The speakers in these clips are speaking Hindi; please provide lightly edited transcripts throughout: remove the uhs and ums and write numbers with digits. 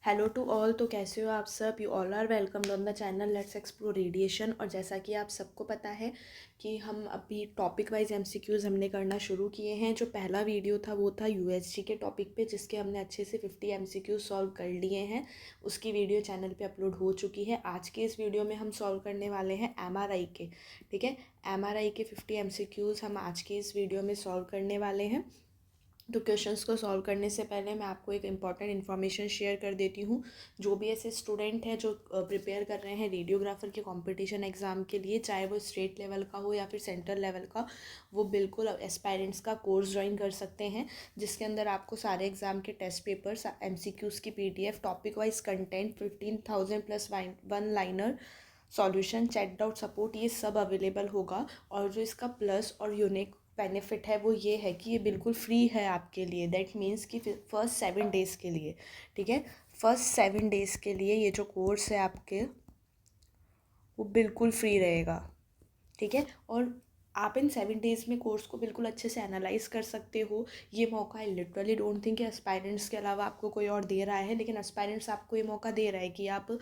Hello to all. तो कैसे हो आप सब? You all are welcome on the channel let's explore radiation. और जैसा कि आप सबको पता है कि हम अभी टॉपिक वाइज एमसीक्यूज़ हमने करना शुरू किए हैं। जो पहला वीडियो था वो था यूएसजी के टॉपिक पे, जिसके हमने अच्छे से 50 एमसीक्यूज़ सॉल्व कर लिए हैं। उसकी वीडियो चैनल पे अपलोड हो चुकी है। आज के इस वीडियो में हम सॉल्व करने वाले हैं एमआरआई के। ठीक है, एमआरआई के 50 एमसीक्यूज़ हम आज के इस वीडियो में सॉल्व करने वाले हैं। तो क्वेश्चंस को सॉल्व करने से पहले मैं आपको एक इम्पॉर्टेंट इन्फॉर्मेशन शेयर कर देती हूँ। जो भी ऐसे स्टूडेंट हैं जो प्रिपेयर कर रहे हैं रेडियोग्राफर के कंपटीशन एग्ज़ाम के लिए, चाहे वो स्टेट लेवल का हो या फिर सेंट्रल लेवल का, वो बिल्कुल एस्पायरेंट्स का कोर्स ज्वाइन कर सकते हैं, जिसके अंदर आपको सारे एग्ज़ाम के टेस्ट पेपर्स, एमसीक्यूज़ की PDF, topic wise content, 15,000 plus one liner solution, chat doubt support, ये सब अवेलेबल होगा। और जो इसका प्लस और यूनिक बेनिफिट है वो ये है कि ये बिल्कुल फ्री है आपके लिए। दैट मीन्स कि फर्स्ट 7 डेज़ के लिए, ठीक है, फर्स्ट 7 डेज़ के लिए ये जो कोर्स है आपके वो बिल्कुल फ्री रहेगा। ठीक है, और आप इन 7 डेज़ में कोर्स को बिल्कुल अच्छे से एनालाइज कर सकते हो। ये मौका आई लिटरली डोंट थिंक कि एस्पायरेंट्स के अलावा आपको कोई और दे रहा है, लेकिन एस्पायरेंट्स आपको ये मौका दे रहा है कि आप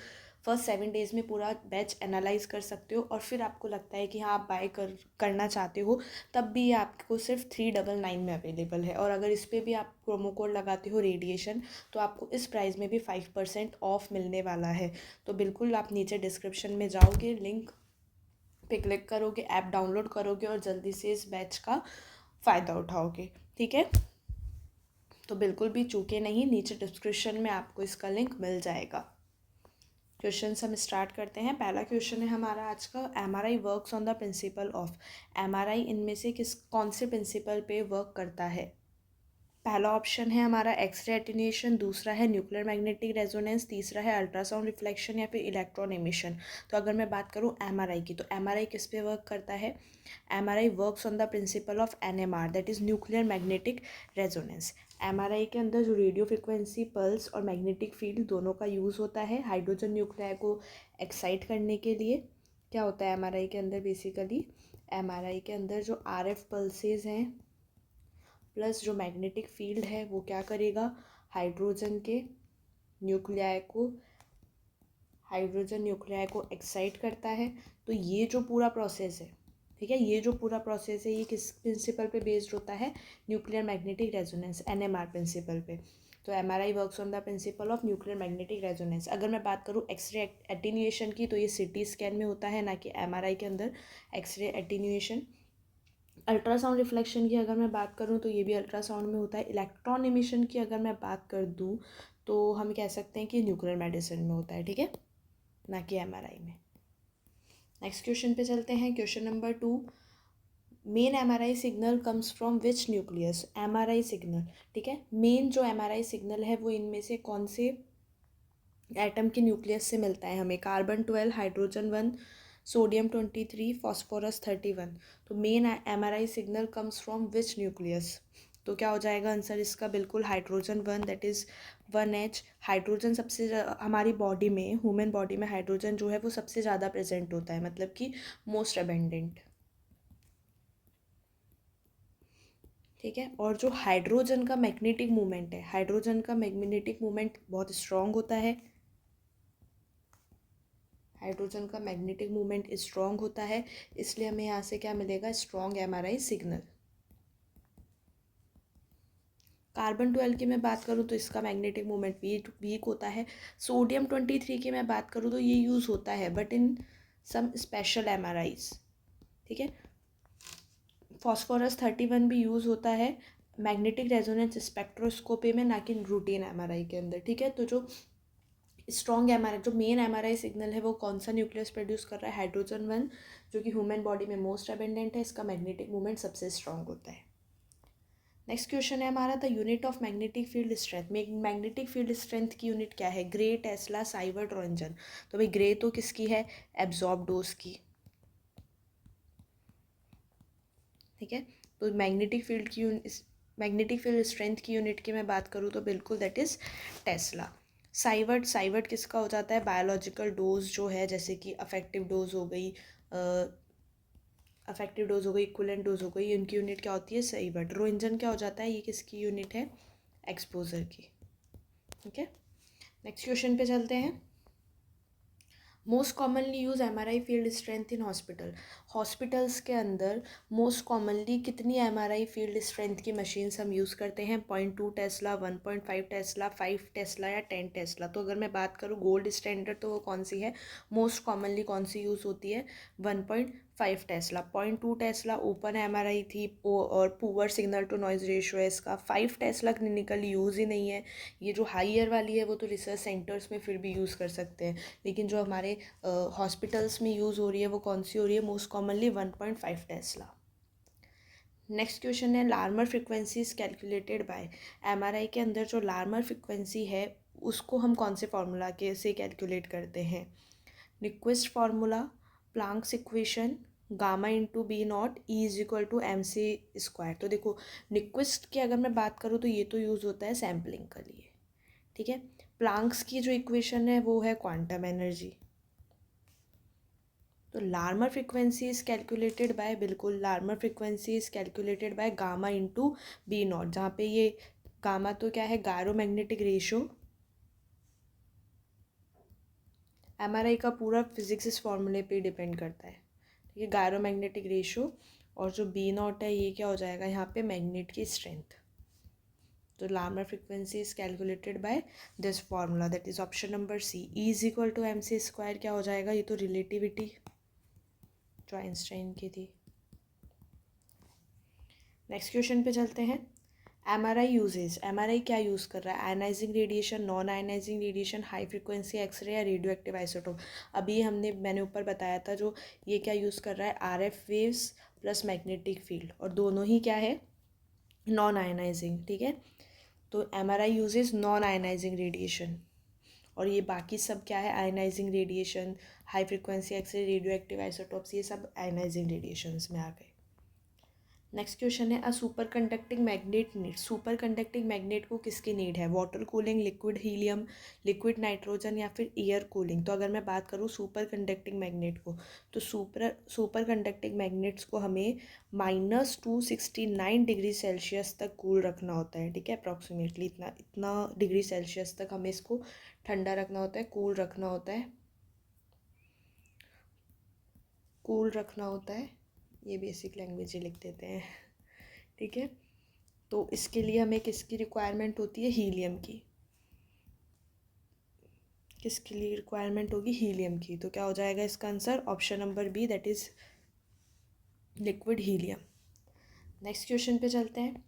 फर्स्ट 7 डेज़ में पूरा बैच एनालाइज कर सकते हो। और फिर आपको लगता है कि हाँ आप बाय करना चाहते हो, तब भी ये आपको सिर्फ 399 में अवेलेबल है। और अगर इस पर भी आप प्रोमो कोड लगाते हो रेडिएशन, तो आपको इस प्राइस में भी 5% ऑफ मिलने वाला है। तो बिल्कुल आप नीचे डिस्क्रिप्शन में जाओगे, लिंक पे क्लिक करोगे, ऐप डाउनलोड करोगे और जल्दी से इस बैच का फ़ायदा उठाओगे। ठीक है, तो बिल्कुल भी चूके नहीं, नीचे डिस्क्रिप्शन में आपको इसका लिंक मिल जाएगा। क्वेश्चन हम स्टार्ट करते हैं। पहला क्वेश्चन है हमारा आज का, MRI works on the principle of. MRI इनमें से कौन से प्रिंसिपल पे वर्क करता है? पहला ऑप्शन है हमारा एक्सरे एटेन्यूएशन, दूसरा है न्यूक्लियर मैग्नेटिक रेजोनेंस, तीसरा है अल्ट्रासाउंड रिफ्लेक्शन या फिर इलेक्ट्रॉन एमिशन। तो अगर मैं बात करूं एमआरआई की, तो एमआरआई किस पे वर्क करता है? MRI works on the principle of NMR, that is nuclear magnetic resonance. MRI के अंदर जो रेडियो फ्रिक्वेंसी पल्स और मैग्नेटिक फील्ड दोनों का यूज़ होता है हाइड्रोजन न्यूक्लियाई को एक्साइट करने के लिए। क्या होता है एमआरआई के अंदर? बेसिकली एमआरआई के अंदर जो आरएफ पल्सेस हैं प्लस जो मैग्नेटिक फील्ड है वो क्या करेगा? न्यूक्लियाई को हाइड्रोजन न्यूक्लियाई को एक्साइट करता है। तो ये जो पूरा प्रोसेस है, ठीक है, ये जो पूरा प्रोसेस है ये किस प्रिंसिपल पे बेस्ड होता है? Nuclear magnetic resonance, NMR principle पे। तो MRI works on the principle of nuclear magnetic resonance. अगर मैं बात करूँ एक्सरे एटेन्यूएशन की, तो ये सीटी स्कैन में होता है, ना कि एमआरआई के अंदर एक्सरे एटेन्यूएशन। अल्ट्रासाउंड रिफ्लेक्शन की अगर मैं बात करूँ तो ये भी अल्ट्रासाउंड में होता है। इलेक्ट्रॉन एमिशन की अगर मैं बात कर दूँ तो हम कह सकते हैं कि न्यूक्लियर मेडिसिन में होता है, ठीक है, ना कि एमआरआई में। नेक्स्ट क्वेश्चन पे चलते हैं। Question number 2, main MRI signal comes from which nucleus? MRI signal, ठीक है, मेन जो एमआरआई सिग्नल है वो इनमें से कौन से एटम के न्यूक्लियस से मिलता है हमें? Carbon 12, hydrogen 1, sodium 23, phosphorus 31। तो main MRI signal comes from which nucleus? तो क्या हो जाएगा आंसर इसका? बिल्कुल hydrogen 1, that is 1H। Hydrogen सबसे हमारी बॉडी में, ह्यूमन बॉडी में हाइड्रोजन जो है वो सबसे ज़्यादा प्रेजेंट होता है, मतलब कि मोस्ट अबेंडेंट। ठीक है, और जो हाइड्रोजन का मैग्नेटिक मूवमेंट है, हाइड्रोजन का मैग्नेटिक मूवमेंट बहुत स्ट्रॉन्ग होता है। हाइड्रोजन का मैग्नेटिक मूवमेंट स्ट्रॉन्ग होता है, इसलिए हमें यहाँ से क्या मिलेगा? Strong MRI signal. कार्बन 12 की मैं बात करूँ तो इसका मैग्नेटिक मूवमेंट वीक होता है। सोडियम 23 की मैं बात करूँ तो ये यूज़ होता है बट इन सम स्पेशल एमआरआईज। ठीक है, फॉस्फोरस 31 भी यूज़ होता है मैग्नेटिक रेजोनेंस स्पेक्ट्रोस्कोपी में, ना कि रूटीन एमआरआई के अंदर। ठीक है, तो जो स्ट्रॉन्ग एमआरआई, जो मेन एमआरआई सिग्नल है वो कौन सा न्यूक्लियस प्रोड्यूस कर रहा है? हाइड्रोजन 1, जो कि ह्यूमन बॉडी में मोस्ट अबेंडेंट है, इसका मैग्नेटिक मूवमेंट सबसे स्ट्रॉन्ग होता है। नेक्स्ट क्वेश्चन है हमारा, the unit of magnetic field strength. Magnetic field strength की यूनिट क्या है? Gray, tesla, sievert, roentgen. तो भाई ग्रे तो किसकी है? एब्जॉर्ब डोज की। ठीक है, तो मैग्नेटिक फील्ड स्ट्रेंथ की यूनिट की मैं बात करूँ तो बिल्कुल दैट इज़ टेस्ला। साइवर्ट किसका हो जाता है? बायोलॉजिकल डोज जो है, जैसे कि अफेक्टिव डोज हो गई, इक्विवेलेंट डोज हो गई, इनकी यूनिट क्या होती है? साइवर्ट। रोंजन क्या हो जाता है? ये किसकी यूनिट है? एक्सपोजर की। ठीक है, नेक्स्ट क्वेश्चन पे चलते हैं। Most commonly use MRI field strength in hospital. Hospitals के अंदर मोस्ट कॉमनली कितनी MRI फील्ड स्ट्रेंथ की मशीन्स हम यूज़ करते हैं? 0.2 टेस्ला, 1.5 टेस्ला, 5 टेस्ला या 10 टेस्ला। तो अगर मैं बात करूँ गोल्ड स्टैंडर्ड तो वो कौन सी है? मोस्ट कॉमनली कौन सी यूज़ होती है? 1.5 टेस्ला। 0.2 टेस्ला ओपन MRI थी और poor signal to noise ratio है इसका। 5 टेस्ला क्लिनिकली यूज़ ही नहीं है। ये जो हाईयर वाली है वो तो रिसर्च सेंटर्स में फिर भी यूज़ कर सकते हैं, लेकिन जो हमारे हॉस्पिटल्स में यूज़ हो रही है वो कौन सी हो रही है? Most commonly 1.5 tesla. Next question है Larmor frequency is calculated by. MRI के अंदर जो लार्मर फ्रिक्वेंसी है उसको हम कौन से फार्मूला के से कैलकुलेट करते हैं? Nyquist formula, Planck's equation, gamma into B naught, E is equal to M C square. तो देखो निक्विस्ट की अगर मैं बात करूँ तो ये तो यूज़ होता है सैम्पलिंग के लिए, ठीक है। प्लांक्स की जो इक्वेशन है वो है क्वांटम एनर्जी। तो Larmor frequency is calculated by, बिल्कुल Larmor frequency is calculated by gamma into B naught, जहाँ पे ये गामा तो क्या है? Gyromagnetic ratio. MRI का पूरा फिजिक्स इस फॉर्मूले पे डिपेंड करता है, ठीक है। गायरोमैग्नेटिक रेशो और जो बी नॉट है ये क्या हो जाएगा यहाँ पे? मैग्नेट की स्ट्रेंथ। तो Larmor frequency is calculated by this formula, that is option number C. E is equal to M C square क्या हो जाएगा? ये तो रिलेटिविटी जो आइंस्टाइन की थी। नेक्स्ट क्वेश्चन पे चलते हैं। MRI uses. MRI क्या यूज़ कर रहा है? Ionising radiation, non ionising radiation, high frequency X-ray या रेडियो एक्टिव आइसोटोप। अभी मैंने ऊपर बताया था जो ये क्या यूज़ कर रहा है? RF waves plus magnetic field, और दोनों ही क्या है? नॉन आयनाइजिंग, ठीक है। तो MRI uses non ionising radiation, और ये बाकी सब क्या है? Ionising radiation, high frequency X-ray, radioactive isotopes, ये सब आयनाइजिंग रेडिएशंस में आ गए। नेक्स्ट क्वेश्चन है a super conducting magnet need. Super conducting magnet को किसकी नीड है? Water cooling, liquid helium, liquid nitrogen या फिर एयर कूलिंग। तो अगर मैं बात करूँ सुपर कंडक्टिंग मैग्नेट को, तो सुपर कंडक्टिंग मैग्नेट्स को हमें -269 डिग्री सेल्सियस तक कूल रखना होता है, ठीक है। अप्रॉक्सीमेटली इतना इतना डिग्री सेल्सियस तक हमें इसको ठंडा रखना होता है, कूल रखना होता है, कूल रखना होता है। ये बेसिक लैंग्वेज ही लिख देते हैं, ठीक है। तो इसके लिए हमें किसकी रिक्वायरमेंट होती है? हीलियम की। किसके लिए रिक्वायरमेंट होगी? हीलियम की। तो क्या हो जाएगा इसका answer? Option number B, that is liquid helium. Next question पे चलते हैं।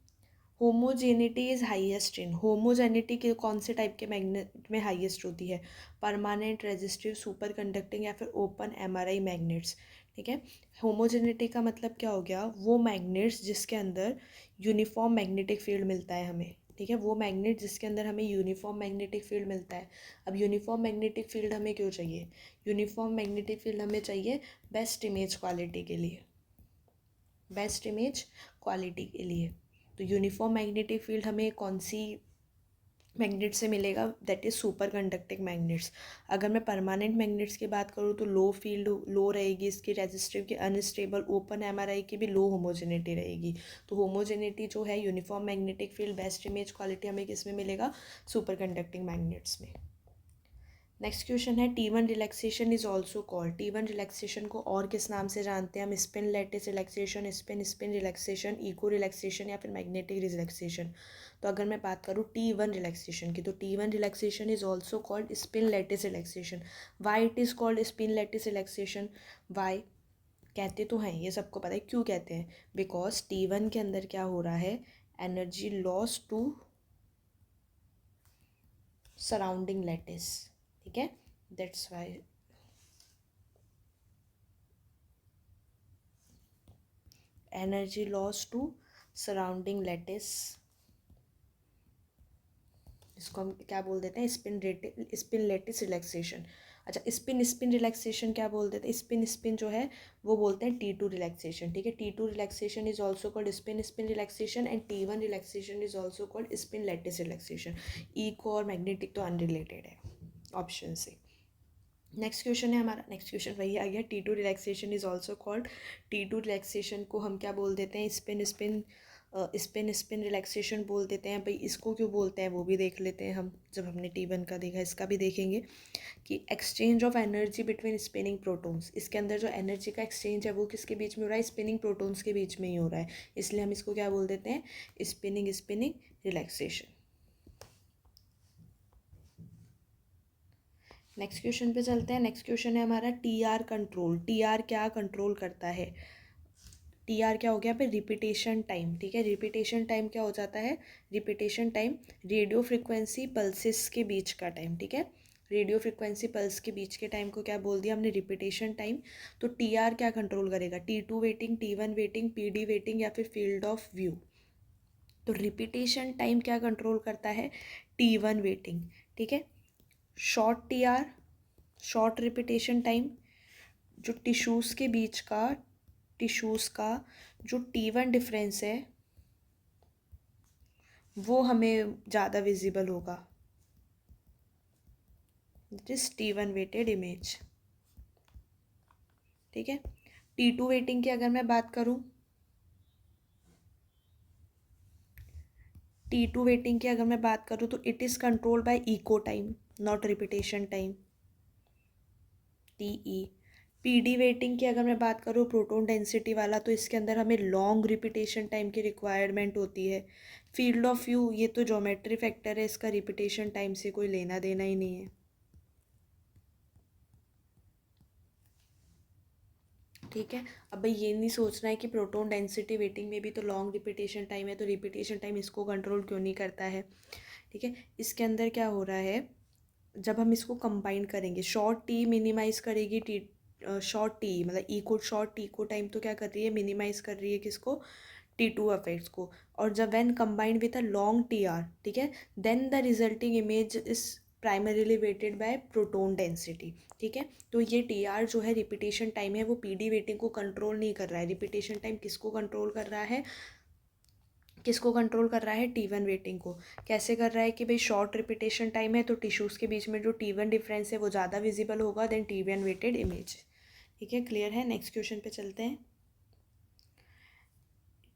Homogeneity is highest in. Homogeneity के कौन से टाइप के मैग्नेट में हाईएस्ट होती है? परमानेंट, रेजिस्टिव, सुपर कंडक्टिंग या फिर ओपन MRI मैग्नेट्स, ठीक है। होमोजेनिटी का मतलब क्या हो गया? वो मैग्नेट्स जिसके अंदर यूनिफॉर्म मैग्नेटिक फील्ड मिलता है हमें, ठीक है। वो मैग्नेट जिसके अंदर हमें यूनिफॉर्म मैग्नेटिक फील्ड मिलता है। अब यूनिफॉर्म मैग्नेटिक फील्ड हमें क्यों चाहिए? यूनिफॉर्म मैग्नेटिक फील्ड हमें चाहिए बेस्ट इमेज क्वालिटी के लिए, बेस्ट इमेज क्वालिटी के लिए। तो यूनिफॉर्म मैग्नेटिक फील्ड हमें कौन सी मैग्नेट से मिलेगा? That is super conducting magnets. अगर मैं परमानेंट मैग्नेट्स की बात करूँ तो लो फील्ड लो रहेगी इसकी, रेजिस्टिव की अनस्टेबल, ओपन MRI की भी लो होमोजेनिटी रहेगी। तो होमोजेनिटी जो है uniform magnetic field best image quality हमें किस में मिलेगा? सुपर कंडक्टिंग मैग्नेट्स में। नेक्स्ट क्वेश्चन है T1 relaxation is also called. T1 relaxation को और किस नाम से जानते हैं हम? Spin lattice relaxation, spin spin relaxation, echo relaxation या फिर मैग्नेटिक रिलैक्सेशन। तो अगर मैं बात करूँ T1 रिलैक्सेशन की, तो T1 relaxation is also called spin lattice relaxation. Why it is called spin lattice relaxation? Why कहते तो हैं, ये सबको पता है क्यों कहते हैं। बिकॉज T1 के अंदर क्या हो रहा है? Energy loss to surrounding lattice, ठीक है। That's why energy loss to surrounding lattice, इसको हम क्या बोल देते हैं? Spin lattice relaxation. अच्छा, स्पिन स्पिन रिलैक्सेशन क्या बोल देते हैं? स्पिन स्पिन जो है वो बोलते हैं T2 रिलैक्सेशन, ठीक है। T2 relaxation is also called spin spin relaxation and T1 relaxation is also called spin lattice relaxation. Echo और मैग्नेटिक तो अनरिलेटेड है, ऑप्शन से। नेक्स्ट क्वेश्चन है हमारा, नेक्स्ट क्वेश्चन वही आ गया। T2 relaxation is also called, T2 relaxation को हम क्या बोल देते हैं? Spin spin spin spin relaxation बोल देते हैं। भाई इसको क्यों बोलते हैं वो भी देख लेते हैं हम, जब हमने T1 का देखा इसका भी देखेंगे कि exchange of energy between spinning protons. इसके अंदर जो एनर्जी का एक्सचेंज है वो किसके बीच में हो रहा है, स्पिनिंग प्रोटॉन्स के बीच में ही हो रहा है, इसलिए हम इसको क्या बोल देते हैं, spinning spinning relaxation. Next question पे चलते हैं। नेक्स्ट क्वेश्चन है हमारा TR कंट्रोल। TR क्या कंट्रोल करता है, TR क्या हो गया पे, रिपीटेशन टाइम। ठीक है, रिपीटेशन टाइम क्या हो जाता है, repetition time radio frequency pulses के बीच का टाइम। ठीक है, रेडियो फ्रिक्वेंसी पल्स के बीच के टाइम को क्या बोल दिया हमने, रिपीटेशन टाइम। तो TR क्या कंट्रोल करेगा, T2 waiting, T1 waiting, PD waiting या फिर फील्ड ऑफ व्यू। तो रिपीटेशन टाइम क्या कंट्रोल करता है, T1 वेटिंग। ठीक है, short TR, short repetition time, जो टिश्यूज़ का जो T1 डिफरेंस है वो हमें ज़्यादा विजिबल होगा, that is T1 weighted image. ठीक है, T2 वेटिंग की अगर मैं बात करूँ, T2 वेटिंग की अगर मैं बात करूँ तो it is controlled by echo time not repetition time, TE। PD weighting की अगर मैं बात करूँ, प्रोटॉन डेंसिटी वाला, तो इसके अंदर हमें लॉन्ग रिपीटेशन टाइम की रिक्वायरमेंट होती है। फील्ड ऑफ व्यू ये तो ज्योमेट्री फैक्टर है, इसका रिपीटेशन टाइम से कोई लेना देना ही नहीं है। ठीक है, अब भाई ये नहीं सोचना है कि प्रोटॉन डेंसिटी वेटिंग में भी तो लॉन्ग रिपीटेशन टाइम है, तो रिपीटेशन टाइम इसको कंट्रोल क्यों नहीं करता है। ठीक है, इसके अंदर क्या हो रहा है, जब हम इसको कंबाइन करेंगे, शॉर्ट टी मिनिमाइज करेगी टी, शॉर्ट टी मतलब इको, शॉर्ट टी को टाइम तो क्या कर रही है, मिनिमाइज कर रही है किसको, T2 अफेक्ट्स को। और जब when combined with a long TR, ठीक है, then the resulting image is primarily weighted by proton density. ठीक है, तो ये TR जो है रिपीटेशन टाइम है वो PD वेटिंग को कंट्रोल नहीं कर रहा है, रिपीटेशन टाइम किसको कंट्रोल कर रहा है, किसको कंट्रोल कर रहा है, T1 वेटिंग को। कैसे कर रहा है कि भाई शॉर्ट रिपीटेशन टाइम है तो टिश्यूज़ के बीच में जो T1 डिफरेंस है वो ज़्यादा विजिबल होगा देन T1 वेटेड इमेज। ठीक है, क्लियर है। नेक्स्ट क्वेश्चन पे चलते हैं।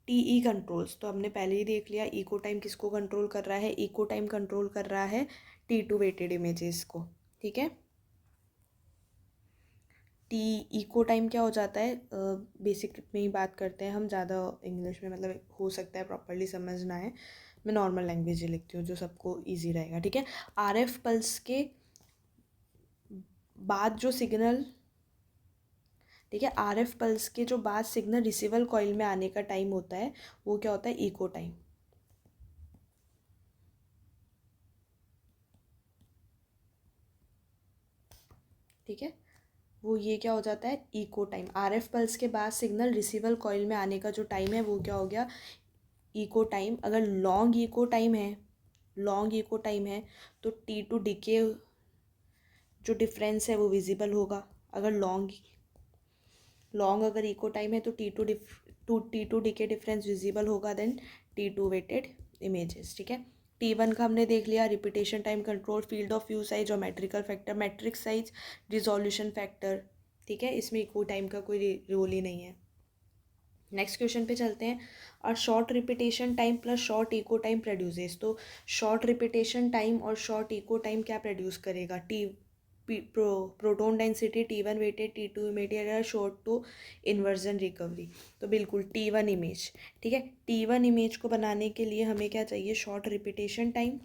TE कंट्रोल्स तो हमने पहले ही देख लिया, इको टाइम किसको कंट्रोल कर रहा है, इको टाइम कंट्रोल कर रहा है T2 वेटेड इमेजेस को। ठीक है, टी इको टाइम क्या हो जाता है, बेसिक में ही बात करते हैं हम, ज़्यादा इंग्लिश में मतलब हो सकता है प्रॉपरली समझ ना आए, मैं नॉर्मल लैंग्वेज ही लिखती हूँ जो सबको इजी रहेगा। ठीक है, RF पल्स के बाद जो सिग्नल, ठीक है, RF पल्स के जो बाद सिग्नल रिसीवर कॉइल में आने का टाइम होता है वो क्या होता है, इको टाइम। ठीक है, वो ये क्या हो जाता है, इको टाइम। RF पल्स के बाद सिग्नल रिसीवर कॉइल में आने का जो टाइम है वो क्या हो गया, इको टाइम। अगर लॉन्ग इको टाइम है, लॉन्ग इको टाइम है तो T2 डिके जो डिफरेंस है वो विजिबल होगा। अगर लॉन्ग अगर इको टाइम है तो T2 डिके डिफरेंस विजिबल होगा देन T2 वेटेड इमेजेस। ठीक है, T1 का हमने देख लिया, repetition time control, field of view size, geometrical factor, matrix size, resolution factor. ठीक है, इसमें इको टाइम का कोई रोल ही नहीं है। नेक्स्ट क्वेश्चन पे चलते हैं। और short repetition time plus short echo time produces, तो शॉर्ट रिपीटेशन टाइम और शॉर्ट इको टाइम क्या प्रोड्यूस करेगा, proton density T1 weighted, T2 weighted, short tau inversion recovery. तो बिल्कुल T1 इमेज। ठीक है, T1 इमेज को बनाने के लिए हमें क्या चाहिए, शॉर्ट रिपीटेशन टाइम,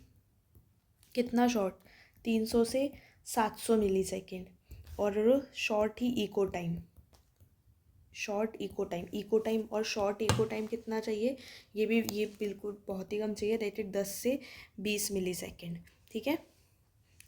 कितना शॉर्ट, 300 से 700 मिली सेकेंड, और शॉर्ट ही echo time, short echo time और शॉर्ट इको टाइम कितना चाहिए, ये बिल्कुल बहुत ही कम चाहिए, दैट 10 से 20 मिली सेकेंड। ठीक है,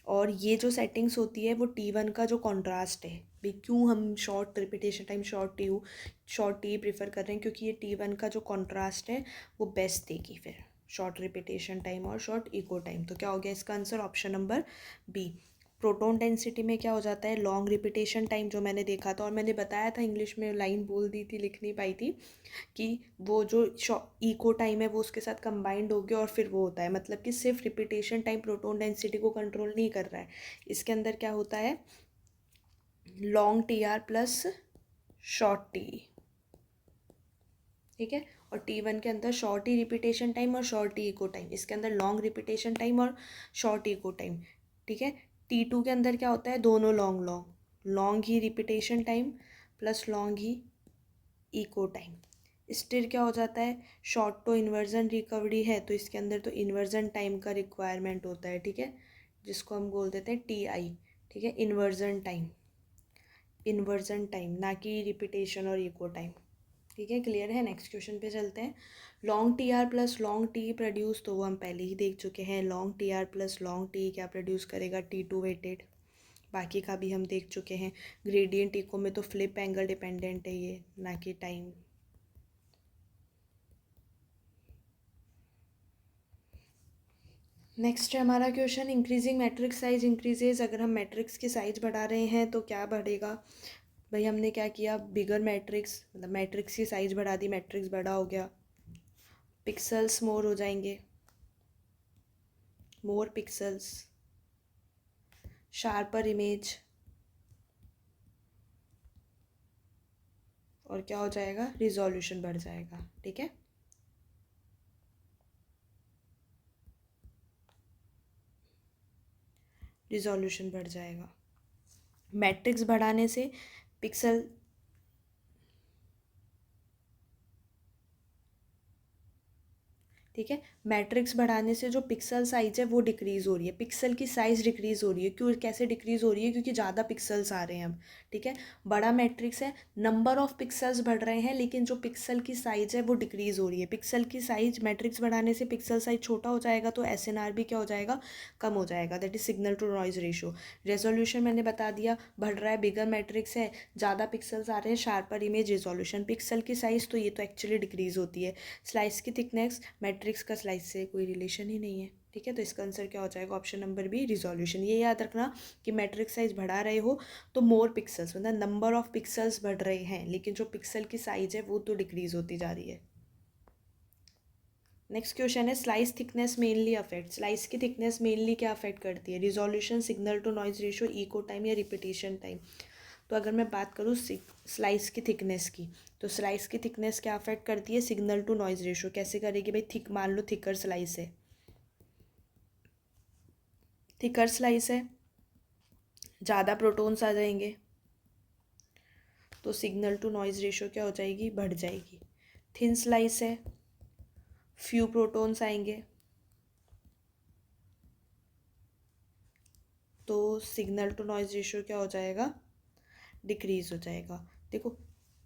और ये जो सेटिंग्स होती है वो T1 का जो कॉन्ट्रास्ट है, भाई क्यों हम short repetition time short T prefer कर रहे हैं, क्योंकि ये T1 का जो कॉन्ट्रास्ट है वो बेस्ट देगी फिर, शॉर्ट रिपीटेशन टाइम और शॉर्ट इको टाइम। तो क्या हो गया इसका answer, option number B. Proton density में क्या हो जाता है, लॉन्ग रिपीटेशन टाइम जो मैंने देखा था, और मैंने बताया था इंग्लिश में लाइन बोल दी थी, लिख नहीं पाई थी, कि वो जो इको टाइम है वो उसके साथ कंबाइंड हो गया और फिर वो होता है, मतलब कि सिर्फ रिपीटेशन टाइम प्रोटॉन डेंसिटी को कंट्रोल नहीं कर रहा है, इसके अंदर क्या होता है, long TR plus short T. ठीक है, और T1 के अंदर शॉर्ट ई रिपीटेशन टाइम और शॉर्ट ई इको टाइम, इसके अंदर लॉन्ग रिपीटेशन टाइम और शॉर्ट इको टाइम, ठीक है। T2 के अंदर क्या होता है, दोनों लॉन्ग लॉन्ग, लॉन्ग ही रिपीटेशन टाइम प्लस लॉन्ग ही इको टाइम। स्टिर क्या हो जाता है, शॉर्ट तो इन्वर्जन रिकवरी है तो इसके अंदर तो इन्वर्जन टाइम का रिक्वायरमेंट होता है, ठीक है, जिसको हम बोल देते हैं TI, ठीक है, इन्वर्जन टाइम, इन्वर्जन टाइम, ना कि रिपीटेशन और इको टाइम, ठीक है। क्लियर है। नेक्स्ट क्वेश्चन पे चलते हैं। Long TR plus long T produce, तो वो हम पहले ही देख चुके हैं। Long TR plus long T क्या प्रोड्यूस करेगा, T2 वेटेड, बाकी का भी हम देख चुके हैं। ग्रेडियंट इको में तो फ्लिप एंगल डिपेंडेंट है ये, ना कि टाइम। नेक्स्ट है हमारा question, increasing matrix size increases, अगर हम मैट्रिक्स की साइज बढ़ा रहे हैं तो क्या बढ़ेगा। भाई हमने क्या किया, बिगर मैट्रिक्स, मतलब मैट्रिक्स की साइज बढ़ा दी, मैट्रिक्स बड़ा हो गया, पिक्सल्स मोर हो जाएंगे, मोर पिक्सल्स, शार्पर इमेज, और क्या हो जाएगा, रिजोल्यूशन बढ़ जाएगा, ठीक है। रिजोल्यूशन बढ़ जाएगा। मैट्रिक्स बढ़ाने से पिक्सल, ठीक है, मैट्रिक्स बढ़ाने से जो पिक्सल साइज है वो डिक्रीज़ हो रही है, पिक्सल की साइज़ डिक्रीज़ हो रही है। क्यों, कैसे डिक्रीज़ हो रही है, क्योंकि ज़्यादा पिक्सल्स आ रहे हैं अब, ठीक है। बड़ा मैट्रिक्स है, नंबर ऑफ पिक्सल्स बढ़ रहे हैं, लेकिन जो पिक्सल की साइज़ है वो डिक्रीज़ हो रही है। पिक्सल की साइज, मैट्रिक्स बढ़ाने से पिक्सल साइज छोटा हो जाएगा तो SNR भी क्या हो जाएगा, कम हो जाएगा, that is signal to noise ratio. Resolution मैंने बता दिया, बढ़ रहा है, बिगर मैट्रिक्स है, ज़्यादा पिक्सल्स आ रहे हैं, शार्पर इमेज, रिजोल्यूशन। पिक्सल की साइज़ तो ये तो एक्चुअली डिक्रीज़ होती है। स्लाइस की थिकनेस मैट्रिक्स का स्लाइस से कोई रिलेशन ही नहीं है, ठीक है, तो इसका आंसर क्या हो जाएगा, ऑप्शन नंबर बी, रिजोल्यूशन। ये याद रखना कि मैट्रिक्स साइज बढ़ा रहे हो तो मोर पिक्सल्स, मतलब नंबर ऑफ पिक्सल्स बढ़ रहे हैं, लेकिन जो पिक्सल की साइज है वो तो डिक्रीज होती जा रही है। नेक्स्ट क्वेश्चन है, slice thickness mainly affect, slice की थिकनेस मेनली क्या अफेक्ट करती है, resolution, signal to noise ratio, echo time या रिपीटेशन टाइम। तो अगर मैं बात करूँ स्लाइस की थिकनेस की, तो स्लाइस की थिकनेस क्या अफेक्ट करती है, सिग्नल टू नॉइज रेशो। कैसे करेगी भाई, थिक, मान लो थिकर स्लाइस है, थिकर स्लाइस है, ज़्यादा प्रोटॉन्स आ जाएंगे तो सिग्नल टू नॉइज रेशो क्या हो जाएगी, बढ़ जाएगी। थिन स्लाइस है, फ्यू प्रोटॉन्स आएंगे तो सिग्नल टू नॉइज रेशो क्या हो जाएगा, डिक्रीज हो जाएगा। देखो,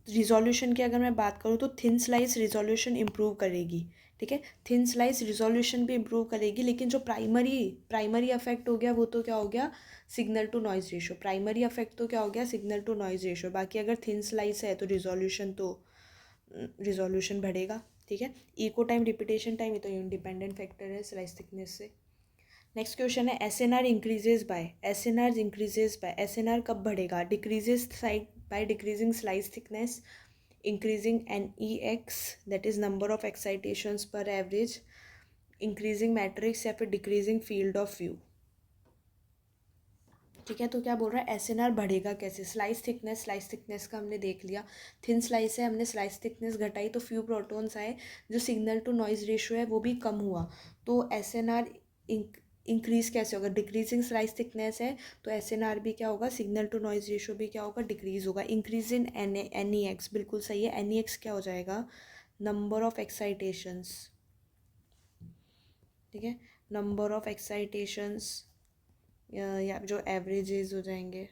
रिजोल्यूशन की अगर मैं बात करूँ तो थिन स्लाइस रिजोल्यूशन इम्प्रूव करेगी, ठीक है, थिन स्लाइस रिजोल्यूशन भी इम्प्रूव करेगी, लेकिन जो प्राइमरी प्राइमरी अफेक्ट हो गया वो तो क्या हो गया, signal to noise ratio. Primary affect तो क्या हो गया, सिग्नल टू नॉइज रेशो। बाकी अगर थिन स्लाइस है तो रिजोल्यूशन बढ़ेगा, ठीक है। इको टाइम, रिपीटेशन टाइम, ये तो इंडिपेंडेंट फैक्टर है स्लाइस थिकनेस से। नेक्स्ट क्वेश्चन है, SNR increases by, SNR increases by, SNR कब बढ़ेगा, decreases side by decreasing slice thickness, increasing NEX that is number of excitations पर एवरेज, इंक्रीजिंग मैट्रिक्स, या फिर डिक्रीजिंग फील्ड ऑफ व्यू, ठीक है। तो क्या बोल रहा है, SNR बढ़ेगा कैसे, स्लाइस थिकनेस का हमने देख लिया, थिन स्लाइस है, हमने स्लाइस थिकनेस घटाई तो फ्यू प्रोटॉन्स आए, जो सिग्नल टू नॉइज रेशियो है वो भी कम हुआ, तो SNR इंक्रीज कैसे होगा, डिक्रीजिंग स्लाइस थिकनेस है तो SNR भी क्या होगा, सिग्नल टू नॉइज रेशियो भी क्या होगा, डिक्रीज होगा। इंक्रीज इन NEX, बिल्कुल सही है, NEX क्या हो जाएगा, नंबर ऑफ एक्साइटेशंस, ठीक है, नंबर ऑफ एक्साइटेशंस, या जो एवरेजेस हो जाएंगे।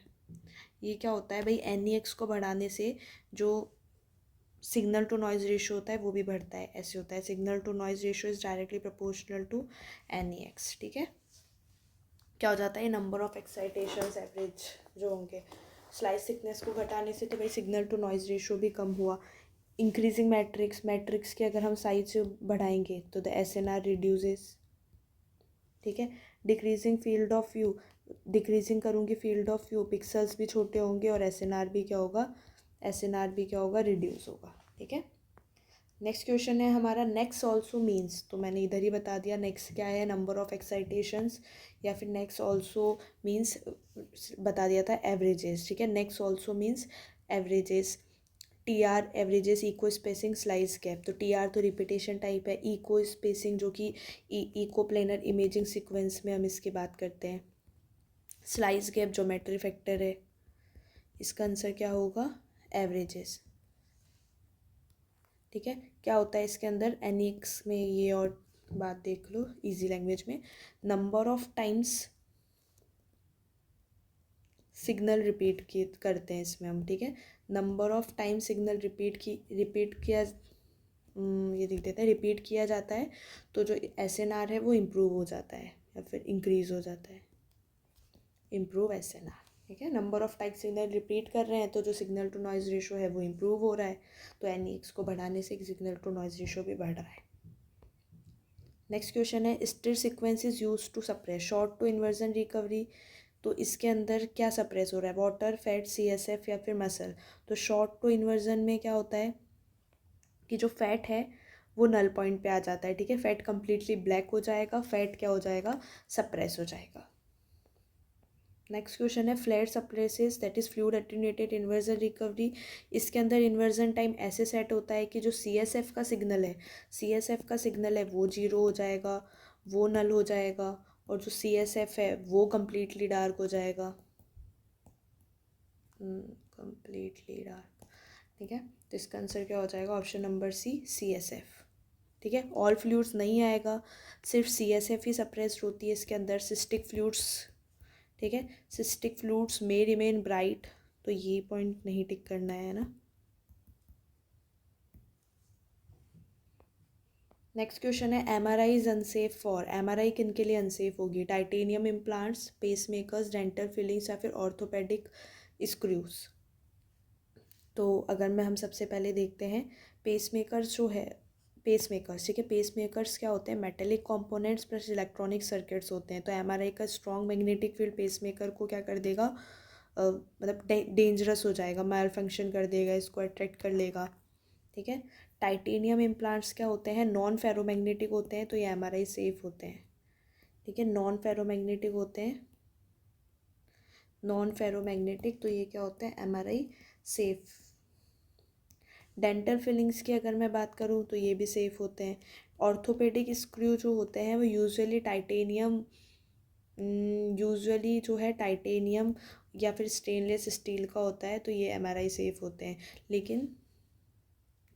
ये क्या होता है भाई, NEX को बढ़ाने से जो सिग्नल टू नॉइज रेशियो होता है वो भी बढ़ता है, ऐसे होता है, signal to noise ratio is directly proportional to NEX, ठीक है। क्या हो जाता है, नंबर ऑफ एक्साइटेशंस एवरेज जो होंगे, स्लाइस थिकनेस को घटाने से तो भाई सिग्नल टू नॉइज रेशियो भी कम हुआ। इंक्रीजिंग मैट्रिक्स की अगर हम साइज बढ़ाएंगे तो द SNR रिड्यूसेस, ठीक है। Decreasing field of view, decreasing करूँगी फील्ड ऑफ व्यू, पिक्सल्स भी छोटे होंगे और SNR भी क्या होगा, SNR भी क्या होगा, रिड्यूस होगा, ठीक है। नेक्स्ट क्वेश्चन है हमारा, नेक्स्ट ऑल्सो मीन्स, तो मैंने इधर ही बता दिया नेक्स्ट क्या है, नंबर ऑफ एक्साइटेशंस, या फिर नेक्स्ट ऑल्सो मीन्स बता दिया था एवरेजेस, ठीक है, next also means averages. T R averages, echo spacing, slice gap. तो टी आर तो रिपीटेशन टाइप है, इको स्पेसिंग जो कि इको प्लेनर इमेजिंग सीक्वेंस में हम इसकी बात करते हैं, स्लाइस गैप ज्योमेट्री फैक्टर है। इसका आंसर क्या होगा? एवरेजेस। ठीक है, क्या होता है इसके अंदर एनिक्स में, ये और बात देख लो इजी लैंग्वेज में। Number of times signal repeat की करते हैं इसमें हम, ठीक है। Number of time signal repeat किया, ये लिख देते हैं, रिपीट किया जाता है तो जो एसएनआर है वो इम्प्रूव हो जाता है या फिर इंक्रीज हो जाता है, इम्प्रूव एसएनआर। ठीक है, number of time signal repeat कर रहे हैं तो जो सिग्नल टू नॉइज रेशो है वो इम्प्रूव हो रहा है, तो एनईएक्स को बढ़ाने से सिग्नल टू नॉइज रेशो भी बढ़ रहा है। नेक्स्ट क्वेश्चन है, STIR sequence is use to suppress short tau inversion recovery. तो इसके अंदर क्या सप्रेस हो रहा है? वाटर, फैट, सीएसएफ या फिर मसल। तो शॉर्ट टू इन्वर्जन में क्या होता है कि जो फैट है वो नल पॉइंट पे आ जाता है, ठीक है। फैट कंप्लीटली ब्लैक हो जाएगा, फैट क्या हो जाएगा? सप्रेस हो जाएगा। नेक्स्ट क्वेश्चन है, FLAIR suppresses that is fluid attenuated inversion recovery. इसके अंदर इन्वर्जन टाइम ऐसे सेट होता है कि जो सीएसएफ का सिग्नल है, सीएसएफ का सिग्नल है वो जीरो हो जाएगा, वो नल हो जाएगा, और जो सीएसएफ है वो कम्प्लीटली डार्क हो जाएगा, कम्प्लीटली डार्क। ठीक है, तो इसका आंसर क्या हो जाएगा? Option number C, CSF. ठीक है, ऑल फ्लूइड्स नहीं आएगा, सिर्फ सीएसएफ ही सप्रेस्ड होती है इसके अंदर। सिस्टिक फ्लूइड्स, ठीक है, cystic fluids may remain bright, तो ये पॉइंट नहीं टिक करना है ना। नेक्स्ट क्वेश्चन है, MRI is unsafe for. MRI किन के लिए अनसेफ होगी? Titanium implants, pacemakers, dental fillings या फिर ऑर्थोपेडिक स्क्रूज। तो अगर मैं हम सबसे पहले देखते हैं पेस मेकर्स जो है, पेस मेकर्स, ठीक है, पेस मेकर्स क्या होते हैं? Metallic components plus electronic circuits होते हैं। तो एमआरआई का strong magnetic field pacemaker को क्या कर देगा, मतलब डेंजरस हो जाएगा, माल फंक्शन कर देगा, इसको अट्रैक्ट कर लेगा। ठीक है, टाइटेनियम इम्प्लांट्स क्या होते हैं? नॉन फेरोमैग्नेटिक होते हैं, तो ये एमआरआई सेफ होते हैं। ठीक है, नॉन फेरोमैग्नेटिक होते हैं, नॉन फेरोमैग्नेटिक, तो ये क्या होते हैं? MRI safe. डेंटल फिलिंग्स की अगर मैं बात करूँ तो ये भी सेफ़ होते हैं। ऑर्थोपेडिक स्क्रू जो होते हैं वो यूजुअली जो है टाइटेनियम या फिर स्टेनलेस स्टील का होता है, तो ये एमआरआई सेफ़ होते हैं। लेकिन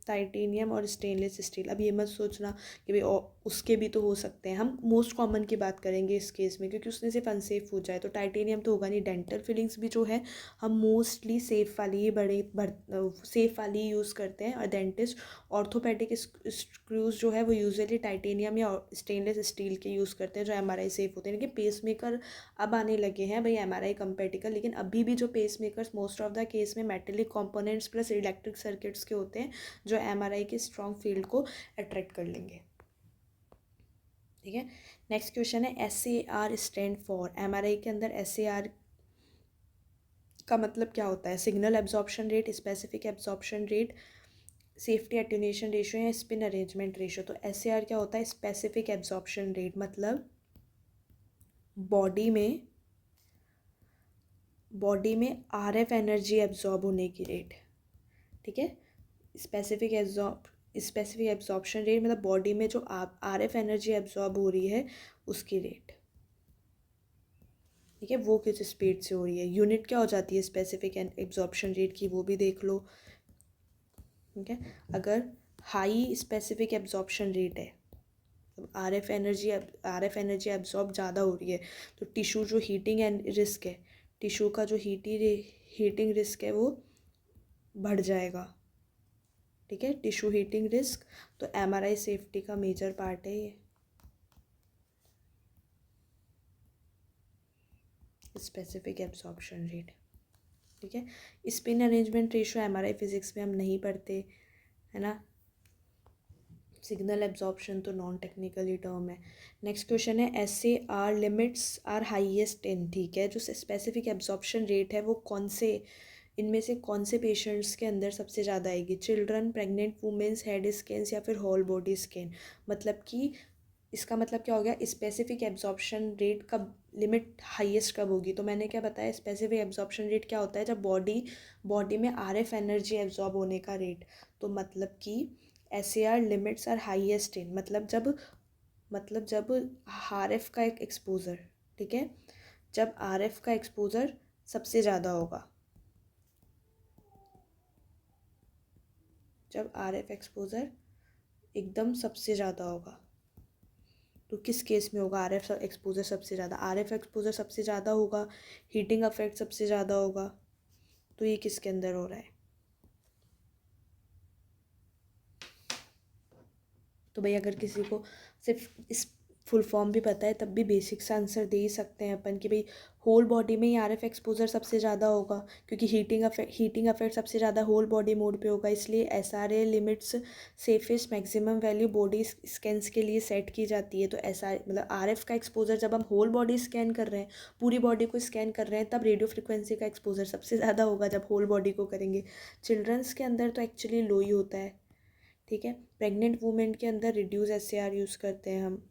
टाइटेनियम और स्टेनलेस स्टील, अब ये मत सोचना कि भाई उसके भी तो हो सकते हैं, हम मोस्ट कॉमन की बात करेंगे इस केस में, क्योंकि उसने सिर्फ अनसेफ हो जाए तो टाइटेनियम तो होगा नहीं। डेंटल फिलिंग्स भी जो है हम मोस्टली सेफ़ वाली ही सेफ़ वाली ही यूज़ करते हैं, और डेंटिस्ट ऑर्थोपेडिक स्क्रूज जो है वो यूजुअली टाइटेनियम या स्टेनलेस स्टील के यूज़ करते हैं, जो एमआरआई सेफ़ होते हैं। लेकिन पेस मेकर अब आने लगे हैं भाई एमआरआई कंपेटिकल, लेकिन अभी भी जो pace makers most of the case में metallic components plus electric circuits के होते हैं, जो एमआरआई के स्ट्रॉन्ग फील्ड को अट्रैक्ट कर लेंगे। ठीक है, नेक्स्ट क्वेश्चन है, एसएआर स्टैंड फॉर। एमआरआई के अंदर एसएआर का मतलब क्या होता है? Signal absorption rate, specific absorption rate, safety attenuation ratio या स्पिन अरेंजमेंट रेशियो। तो एसएआर क्या होता है? स्पेसिफिक एब्जॉर्प्शन रेट, मतलब बॉडी में आरएफ एनर्जी एब्जॉर्ब होने की रेट। ठीक है, स्पेसिफिक एब्जॉर्प्शन रेट मतलब बॉडी में जो आरएफ एनर्जी एब्जॉर्ब हो रही है उसकी रेट। ठीक है, वो किस स्पीड से हो रही है, यूनिट क्या हो जाती है स्पेसिफिक एब्जॉर्प्शन रेट की, वो भी देख लो। ठीक है, अगर हाई स्पेसिफिक एब्जॉर्प्शन रेट है, आरएफ एनर्जी एब्जॉर्ब ज़्यादा हो रही है, तो टिश्यू जो हीटिंग एंड रिस्क है, टिश्यू का जो हीटिंग रिस्क है वो बढ़ जाएगा। ठीक है, टिश्यू हीटिंग रिस्क, तो एमआरआई सेफ्टी का मेजर पार्ट है ये। Specific absorption rate. ठीक है, spin arrangement ratio MRI physics में हम नहीं पढ़ते, है ना। सिग्नल एब्जॉर्प्शन तो नॉन टेक्निकली टर्म है। नेक्स्ट क्वेश्चन है, SAR limits are highest in. ठीक है, जो स्पेसिफिक एब्जॉर्प्शन रेट है वो इनमें से कौन से पेशेंट्स के अंदर सबसे ज़्यादा आएगी? Children, pregnant women's, head scans या फिर होल बॉडी स्कैन। मतलब कि इसका मतलब क्या हो गया? स्पेसिफिक एब्जॉर्प्शन रेट कब लिमिट हाईएस्ट कब होगी? तो मैंने क्या बताया, स्पेसिफिक एब्जॉर्प्शन रेट क्या होता है? जब बॉडी में RF एनर्जी एब्जॉर्ब होने का रेट। तो मतलब कि SAR limits are highest in, मतलब जब RF का एक एक्सपोजर, ठीक है, जब RF का एक्सपोजर सबसे ज़्यादा होगा, जब RF एक्सपोजर एकदम सबसे ज़्यादा होगा। तो किस केस में होगा RF एक्सपोजर सबसे ज़्यादा? RF एक्सपोजर सबसे ज़्यादा होगा, हीटिंग अफेक्ट सबसे ज़्यादा होगा। तो ये किसके अंदर हो रहा है? तो भाई अगर किसी को सिर्फ इस फुल फॉर्म भी पता है तब भी बेसिक सा आंसर दे ही सकते हैं अपन कि भाई होल बॉडी में ही RF एक्सपोजर सबसे ज़्यादा होगा, क्योंकि हीटिंग अफेक्ट सबसे ज़्यादा होल बॉडी मोड पे होगा। इसलिए SRA limits safest maximum value body scans के लिए सेट की जाती है। तो मतलब RF का एक्सपोजर जब हम होल बॉडी स्कैन कर रहे हैं, पूरी बॉडी को स्कैन कर रहे हैं, तब रेडियो फ्रिक्वेंसी का एक्सपोजर सबसे ज़्यादा होगा जब होल बॉडी को करेंगे। चिल्ड्रंस के अंदर तो एक्चुअली लो ही होता है, ठीक है। प्रेग्नेंट वुमेन के अंदर रिड्यूस SAR यूज़ करते हैं हम।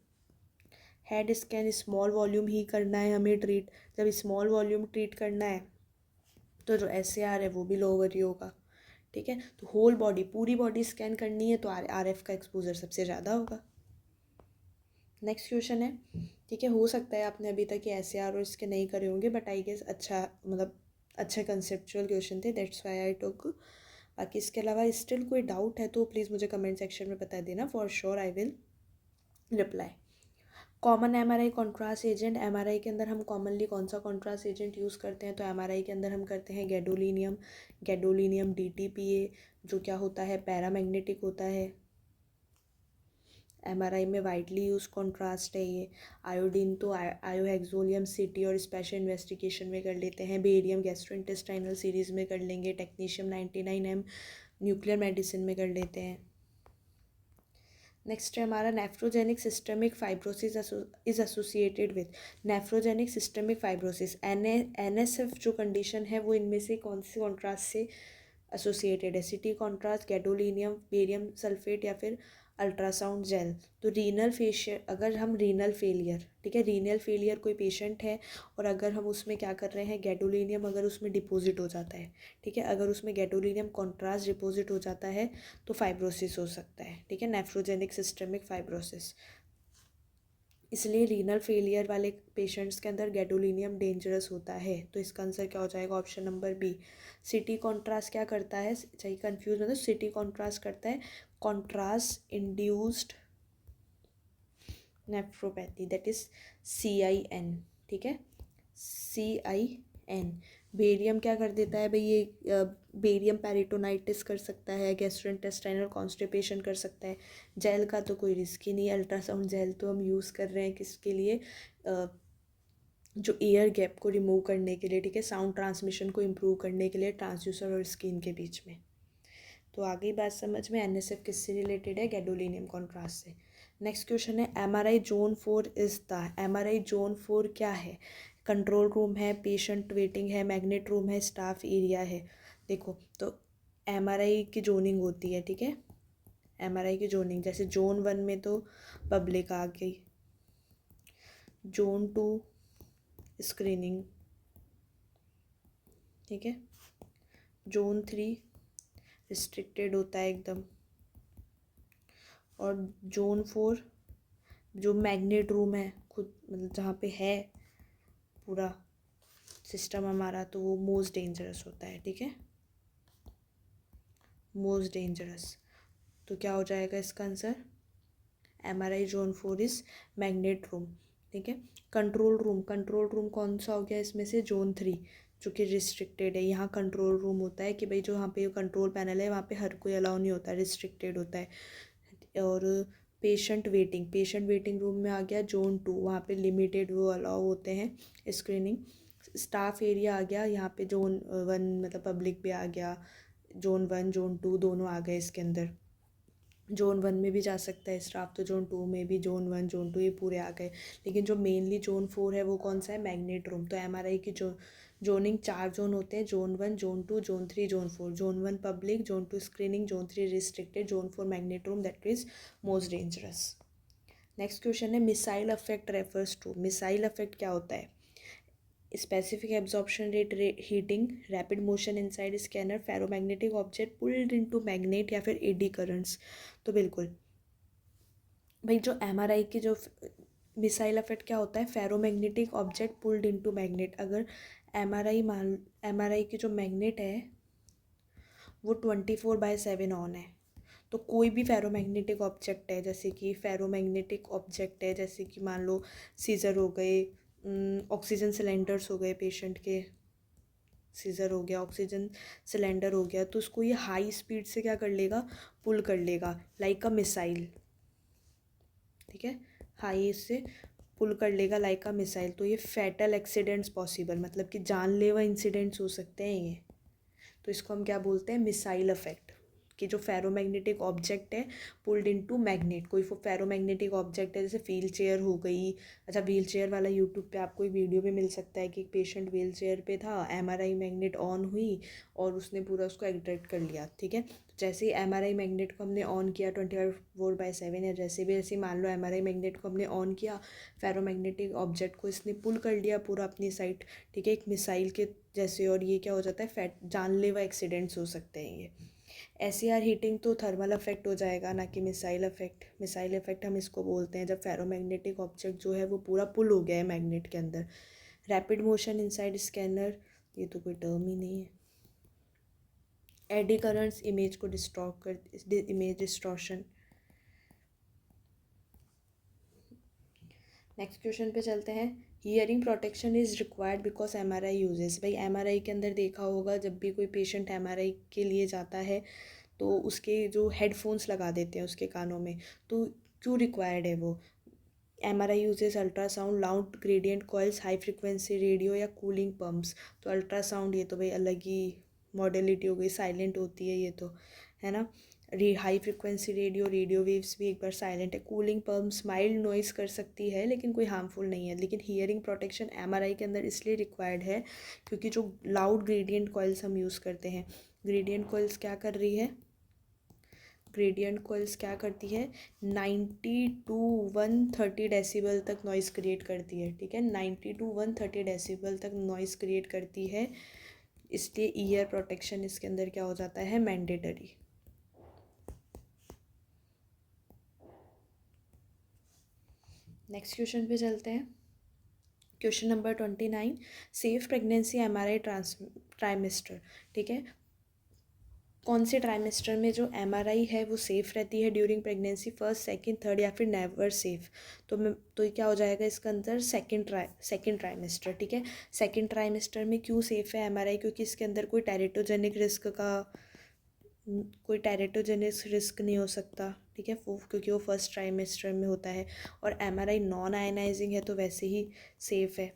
हेड स्कैन स्मॉल वॉल्यूम ही करना है हमें ट्रीट, जब स्मॉल वॉल्यूम ट्रीट करना है तो जो SAR है वो भी लोअर ही होगा, ठीक है। तो होल बॉडी, पूरी बॉडी स्कैन करनी है तो RF का एक्सपोजर सबसे ज़्यादा होगा। नेक्स्ट क्वेश्चन है, ठीक है, हो सकता है आपने अभी तक ये SAR और इसके नहीं करे होंगे, बट आई गेस अच्छे कंसेप्चुअल क्वेश्चन थे, दैट्स वाई आई टुक। बाकी इसके अलावा स्टिल कोई डाउट है तो प्लीज़ मुझे कमेंट सेक्शन में बता देना, for sure I will reply. Common MRI contrast agent, MRI के अंदर हम कॉमनली कौन सा कॉन्ट्रास्ट एजेंट यूज़ करते हैं? तो MRI के अंदर हम करते हैं गैडोलीनियम DTPA, जो क्या होता है, पैरामैग्नेटिक होता है। MRI में वाइडली यूज कॉन्ट्रास्ट है ये। आयोडीन तो आयोहेक्सोलियम CT और स्पेशल इन्वेस्टिगेशन में कर लेते हैं। बेरियम गैस्ट्रोइंटेस्टाइनल सीरीज़ में कर लेंगे। टेक्नीशियम 99M न्यूक्लियर मेडिसिन में कर लेते हैं। नेक्स्ट है हमारा nephrogenic systemic fibrosis is associated with. Nephrogenic systemic fibrosis NSF जो कंडीशन है वो इनमें से कौन सी कॉन्ट्रास्ट से एसोसिएटेड है? City contrast, gadolinium, barium sulphate या फिर अल्ट्रासाउंड जेल। तो रीनल फेशियल, अगर हम रीनल फेलियर, ठीक है, रीनल फेलियर कोई पेशेंट है और अगर हम उसमें क्या कर रहे हैं, गैडोलीनियम अगर उसमें डिपॉजिट हो जाता है, ठीक है, अगर उसमें गैडोलीनियम कॉन्ट्रास्ट डिपॉजिट हो जाता है तो फाइब्रोसिस हो सकता है, ठीक है, नेफ्रोजेनिक सिस्टमिक फाइब्रोसिस। इसलिए रीनल फेलियर वाले पेशेंट्स के अंदर गैडोलीनियम डेंजरस होता है। तो इसका आंसर क्या हो जाएगा? Option number B. CT contrast क्या करता है? चाहिए कंफ्यूज मतलब, सिटी कॉन्ट्रास्ट करता है contrast induced nephropathy, that is CIN, ठीक है, CIN। बेरियम क्या कर देता है भाई? ये बेरियम पेरिटोनाइटिस कर सकता है, गैस्ट्रोइंटेस्टाइनल कॉन्स्टिपेशन कर सकता है। जेल का तो कोई रिस्क ही नहीं है। अल्ट्रासाउंड जेल तो हम यूज़ कर रहे हैं किसके लिए? जो एयर गैप को रिमूव करने के लिए, ठीक है, साउंड ट्रांसमिशन को इम्प्रूव करने के लिए ट्रांसड्यूसर और स्किन के बीच में। तो आ गई बात समझ में, NSF किससे रिलेटेड है? गैडोलीनियम कॉन्ट्रास्ट से। नेक्स्ट क्वेश्चन है, MRI zone 4 is the. MRI zone 4 क्या है? कंट्रोल रूम है, पेशेंट वेटिंग है, मैग्नेट रूम है, स्टाफ एरिया है। देखो, तो MRI की जोनिंग होती है, ठीक है, MRI की जोनिंग जैसे जोन 1 में तो पब्लिक आ गई, जोन 2 स्क्रीनिंग, ठीक है, जोन 3 रिस्ट्रिक्टेड होता है एकदम, और जोन 4 जो मैग्नेट रूम है खुद, मतलब जहाँ पे है पूरा सिस्टम हमारा, तो वो मोस्ट डेंजरस होता है, ठीक है, मोस्ट डेंजरस। तो क्या हो जाएगा इसका answer? MRI zone 4 is magnet room, ठीक है। कंट्रोल रूम कौन सा हो गया इसमें से? जोन 3, जो कि रिस्ट्रिक्टेड है। यहाँ कंट्रोल रूम होता है कि भाई जो यहाँ पे कंट्रोल पैनल है वहाँ पे हर कोई अलाउ नहीं होता, रिस्ट्रिक्टेड होता है। और पेशेंट वेटिंग रूम में आ गया जोन 2, वहाँ पे लिमिटेड वो अलाउ होते हैं स्क्रीनिंग। स्टाफ एरिया आ गया यहाँ पे, जोन 1 मतलब पब्लिक भी आ गया, जोन 1 जोन 2 दोनों आ गए इसके अंदर। जोन 1 में भी जा सकता है स्टाफ, तो जोन 2 में भी, जोन 1 जोन 2 ये पूरे आ गए। लेकिन जो मेनली जोन 4 है वो कौन सा है? Magnet room. तो MRI की जोनिंग 4 जोन होते हैं, zone 1 zone 2 zone 3 zone 4। Zone 1 public, zone 2 screening, zone 3 restricted, zone 4 magnet room, that is most dangerous. Next question है, missile effect refers to. Missile effect क्या होता है? Specific absorption rate, heating, rapid motion inside scanner, ferromagnetic object pulled into magnet या फिर एडी करंट्स। तो बिल्कुल भाई जो एमआरआई की जो मिसाइल इफेक्ट क्या होता है, ferromagnetic object pulled into magnet. अगर एमआरआई की जो मैग्नेट है वो 24/7 ऑन है, तो कोई भी फेरोमैग्नेटिक ऑब्जेक्ट है, जैसे कि फेरोमैग्नेटिक ऑब्जेक्ट है जैसे कि मान लो सीज़र हो गए, ऑक्सीजन सिलेंडर्स हो गए, पेशेंट के सीज़र हो गया, ऑक्सीजन सिलेंडर हो गया, तो उसको ये हाई स्पीड से क्या कर लेगा, पुल कर लेगा लाइक अ मिसाइल। ठीक है, हाई से पुल कर लेगा लाइक अ मिसाइल। तो ये फैटल एक्सीडेंट्स पॉसिबल, मतलब कि जानलेवा इंसिडेंट्स हो सकते हैं ये। तो इसको हम क्या बोलते हैं, मिसाइल इफेक्ट। कि जो फेरोमैग्नेटिक ऑब्जेक्ट है पुल्ड इनटू मैग्नेट, कोई फेरोमैग्नेटिक ऑब्जेक्ट है जैसे व्हील चेयर हो गई। अच्छा, व्हील चेयर वाला यूट्यूब पे आपको वीडियो भी मिल सकता है कि एक पेशेंट व्हील चेयर पे था, एमआरआई मैग्नेट ऑन हुई और उसने पूरा उसको एग्जैक्ट कर लिया। ठीक है, जैसे ही एमआरआई मैग्नेट को हमने ऑन किया 24/7, या जैसे मान लो एमआरआई मैग्नेट को हमने ऑन किया, फेरोमैग्नेटिक ऑब्जेक्ट को इसने पुल कर लिया पूरा अपनी साइड। ठीक है, एक मिसाइल के जैसे। और ये क्या हो जाता है, जानलेवा एक्सीडेंट्स हो सकते हैं ये। एसईआर हीटिंग तो थर्मल इफेक्ट हो जाएगा, ना कि मिसाइल इफेक्ट। मिसाइल इफेक्ट हम इसको बोलते हैं जब फेरोमैग्नेटिक ऑब्जेक्ट जो है वो पूरा पुल हो गया है मैग्नेट के अंदर। रैपिड मोशन इनसाइड स्कैनर, ये तो कोई टर्म ही नहीं है। एडी करंट्स इमेज को डिस्टॉर्ट कर, इमेज डिस्टॉर्शन। नेक्स्ट क्वेश्चन पे चलते हैं। Hearing protection is required because MRI uses. भाई एमआरआई के अंदर देखा होगा, जब भी कोई पेशेंट एमआरआई के लिए जाता है तो उसके जो हेडफोन्स लगा देते हैं उसके कानों में, तो क्यों रिक्वायर्ड है वो। MRI uses ultrasound, loud gradient coils, high frequency radio या कूलिंग पम्प्स। तो अल्ट्रासाउंड ये तो भाई अलग ही मॉडलिटी हो गई, साइलेंट होती है ये तो, है ना। High frequency radio, radio waves भी एक बार साइलेंट है। कूलिंग पम्प्स माइल्ड नॉइज़ कर सकती है लेकिन कोई हार्मफुल नहीं है। लेकिन हियरिंग प्रोटेक्शन एमआरआई के अंदर इसलिए रिक्वायर्ड है क्योंकि जो लाउड ग्रेडियंट कॉइल्स हम यूज़ करते हैं, ग्रेडियंट कॉइल्स क्या कर रही है, ग्रेडियंट कॉइल्स क्या करती है, 90 to 130 डेसिबल तक नॉइज़ क्रिएट करती है। ठीक है, 90 to 130 डेसिबल तक नॉइज़ क्रिएट करती है, इसलिए ईयर प्रोटेक्शन इसके अंदर क्या हो जाता है, मैंडेटरी। नेक्स्ट क्वेश्चन पे चलते हैं। Question number 29, safe pregnancy MRI trimester. ठीक है, कौन से ट्राइमेस्टर में जो एमआरआई है वो सेफ़ रहती है during pregnancy, first, second, third या फिर नेवर सेफ़। तो ये क्या हो जाएगा इसका अंदर, सेकंड ट्राइमेस्टर। ठीक है, सेकंड ट्राइमेस्टर में क्यों सेफ़ है एमआरआई, क्योंकि इसके अंदर कोई टेरेटोजेनिक रिस्क नहीं हो सकता। ठीक है, वो क्योंकि वो फर्स्ट ट्राइमेस्टर में होता है। और एमआरआई नॉन आयनाइजिंग है तो वैसे ही सेफ़ है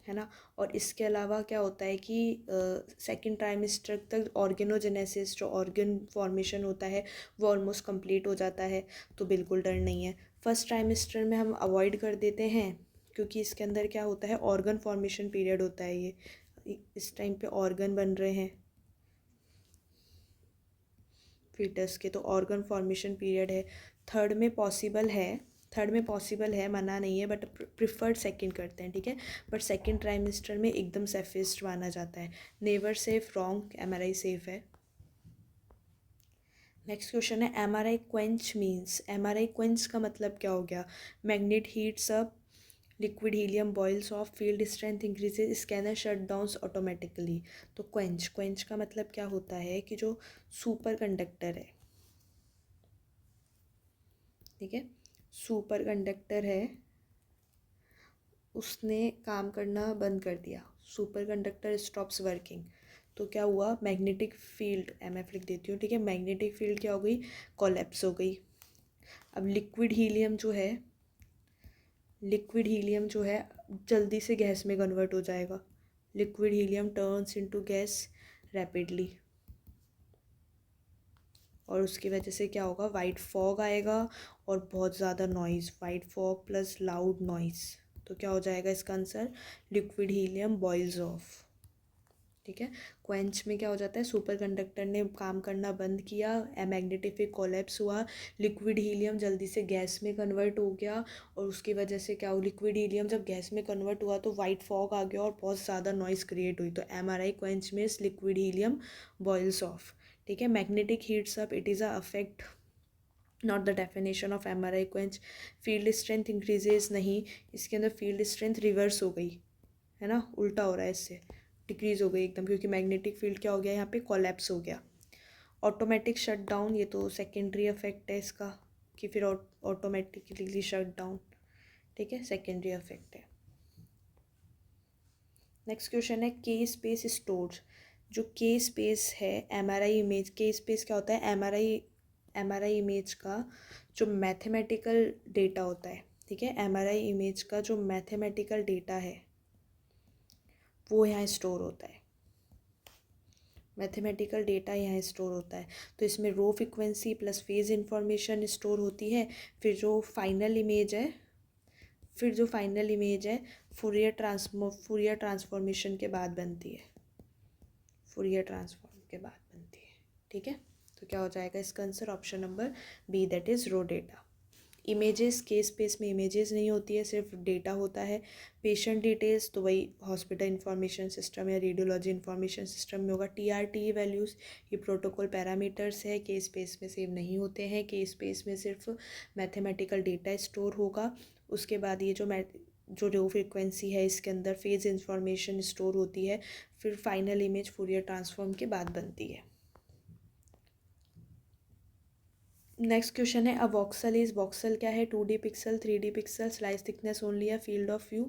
ना। और इसके अलावा क्या होता है कि सेकंड ट्राइमेस्टर तक ऑर्गेनोजेनेसिस, जो ऑर्गन फॉर्मेशन होता है, वो ऑलमोस्ट कंप्लीट हो जाता है, तो बिल्कुल डर नहीं है। फर्स्ट ट्राइमेस्टर में हम अवॉइड कर देते हैं क्योंकि इसके अंदर क्या होता है, ऑर्गन फॉर्मेशन पीरियड होता है, ये इस टाइम पे ऑर्गन बन रहे हैं फीटस के, तो ऑर्गन फॉर्मेशन पीरियड है। थर्ड में पॉसिबल है, मना नहीं है, बट प्रिफर्ड सेकंड करते हैं। ठीक है, बट सेकंड ट्राइमेस्टर में एकदम सेफेस्ट माना जाता है। Never safe, wrong, MRI safe है। नेक्स्ट क्वेश्चन है, MRI quench means. MRI quench का मतलब क्या हो गया, magnet heats up, liquid helium boils off, field strength increases, scanner shut downs automatically. तो क्वेंच का मतलब क्या होता है कि जो सुपर कंडक्टर है, ठीक है, सुपर कंडक्टर है, उसने काम करना बंद कर दिया, सुपर कंडक्टर स्टॉप्स वर्किंग, तो क्या हुआ, मैग्नेटिक फील्ड, एमएफ लिख देती हूँ। ठीक है, मैग्नेटिक फील्ड क्या हो गई, कोलैप्स हो गई। अब लिक्विड हीलियम जो है जल्दी से गैस में कन्वर्ट हो जाएगा, liquid helium turns into gas rapidly, और उसकी वजह से क्या होगा, वाइट फॉग आएगा और बहुत ज़्यादा noise, white fog plus loud noise. तो क्या हो जाएगा इसका answer, liquid helium boils off. ठीक है। क्वेंच में क्या हो जाता है, सुपर कंडक्टर ने काम करना बंद किया, मैग्नेटिफिक कोलैप्स हुआ, लिक्विड हीलियम जल्दी से गैस में कन्वर्ट हो गया, और उसकी वजह से क्या हो, लिक्विड हीलियम जब गैस में कन्वर्ट हुआ तो वाइट फॉग आ गया और बहुत ज़्यादा नॉइज़ क्रिएट हुई। तो MRI क्वेंच में लिक्विड हीलियम बॉइल्स ऑफ। ठीक है। Magnetic heats up, it is a affect, not the definition of MRI quench. Field strength increases, नहीं, इसके अंदर फील्ड स्ट्रेंथ रिवर्स हो गई है ना, उल्टा हो रहा है, इससे डिक्रीज हो गई एकदम, क्योंकि मैग्नेटिक फील्ड क्या हो गया यहाँ पे, कोलैप्स हो गया। ऑटोमेटिक शट डाउन, ये तो सेकेंडरी इफेक्ट है इसका, कि फिर ऑटोमेटिकली शट डाउन। ठीक है, सेकेंडरी इफेक्ट है। नेक्स्ट क्वेश्चन है के स्पेस स्टोर्स। जो के स्पेस है MRI इमेज, के स्पेस क्या होता है, MRI इमेज का जो मैथमेटिकल डेटा होता है, ठीक है, MRI इमेज का जो मैथमेटिकल डेटा है वो यहाँ स्टोर होता है। मैथमेटिकल डेटा यहाँ स्टोर होता है, तो इसमें raw frequency plus phase information store होती है। फिर जो फाइनल इमेज है फूरियर ट्रांसफॉर्मेशन के बाद बनती है, फूरियर ट्रांसफॉर्म के बाद बनती है। ठीक है, तो क्या हो जाएगा इसका answer, option number B, that is raw data. Images, के स्पेस में इमेजेस नहीं होती है, सिर्फ डेटा होता है। पेशेंट डिटेल्स तो वही हॉस्पिटल इंफॉर्मेशन सिस्टम या रेडियोलॉजी इंफॉर्मेशन सिस्टम में होगा। TRT वैल्यूज़ ये प्रोटोकॉल पैरामीटर्स है, के स्पेस में सेव नहीं होते हैं, के स्पेस में सिर्फ मैथमेटिकल डेटा स्टोर होगा। उसके बाद ये जो रो फ्रिक्वेंसी है इसके अंदर फेज इंफॉर्मेशन स्टोर होती है। फिर फाइनल इमेज फूरियर ट्रांसफॉर्म के बाद बनती है। नेक्स्ट क्वेश्चन है, अ वॉक्सल इज, वॉक्सल क्या है, 2D pixel, 3D pixel, slice thickness only या फील्ड ऑफ व्यू।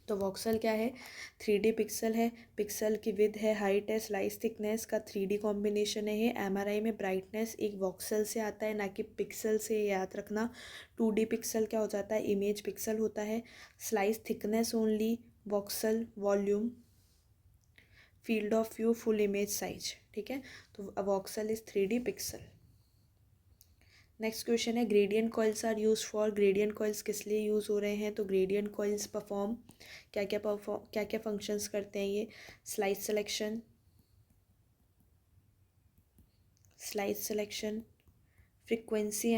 तो वॉक्सल क्या है, 3D पिक्सल है, पिक्सल की विद है, हाइट है, स्लाइस थिकनेस का 3D कॉम्बिनेशन है ये। MRI में ब्राइटनेस एक वॉक्सल से आता है, ना कि पिक्सल से, याद रखना। 2D पिक्सल क्या हो जाता है, इमेज पिक्सल होता है। Slice thickness only voxel, volume, field of view full image size. ठीक है, तो voxel is 3D pixel. Next question है, gradient coils are used for, gradient coils किस लिए यूज़ हो रहे हैं। तो ग्रेडियंट कॉइल्स क्या क्या फंक्शंस करते हैं ये, slice selection, frequency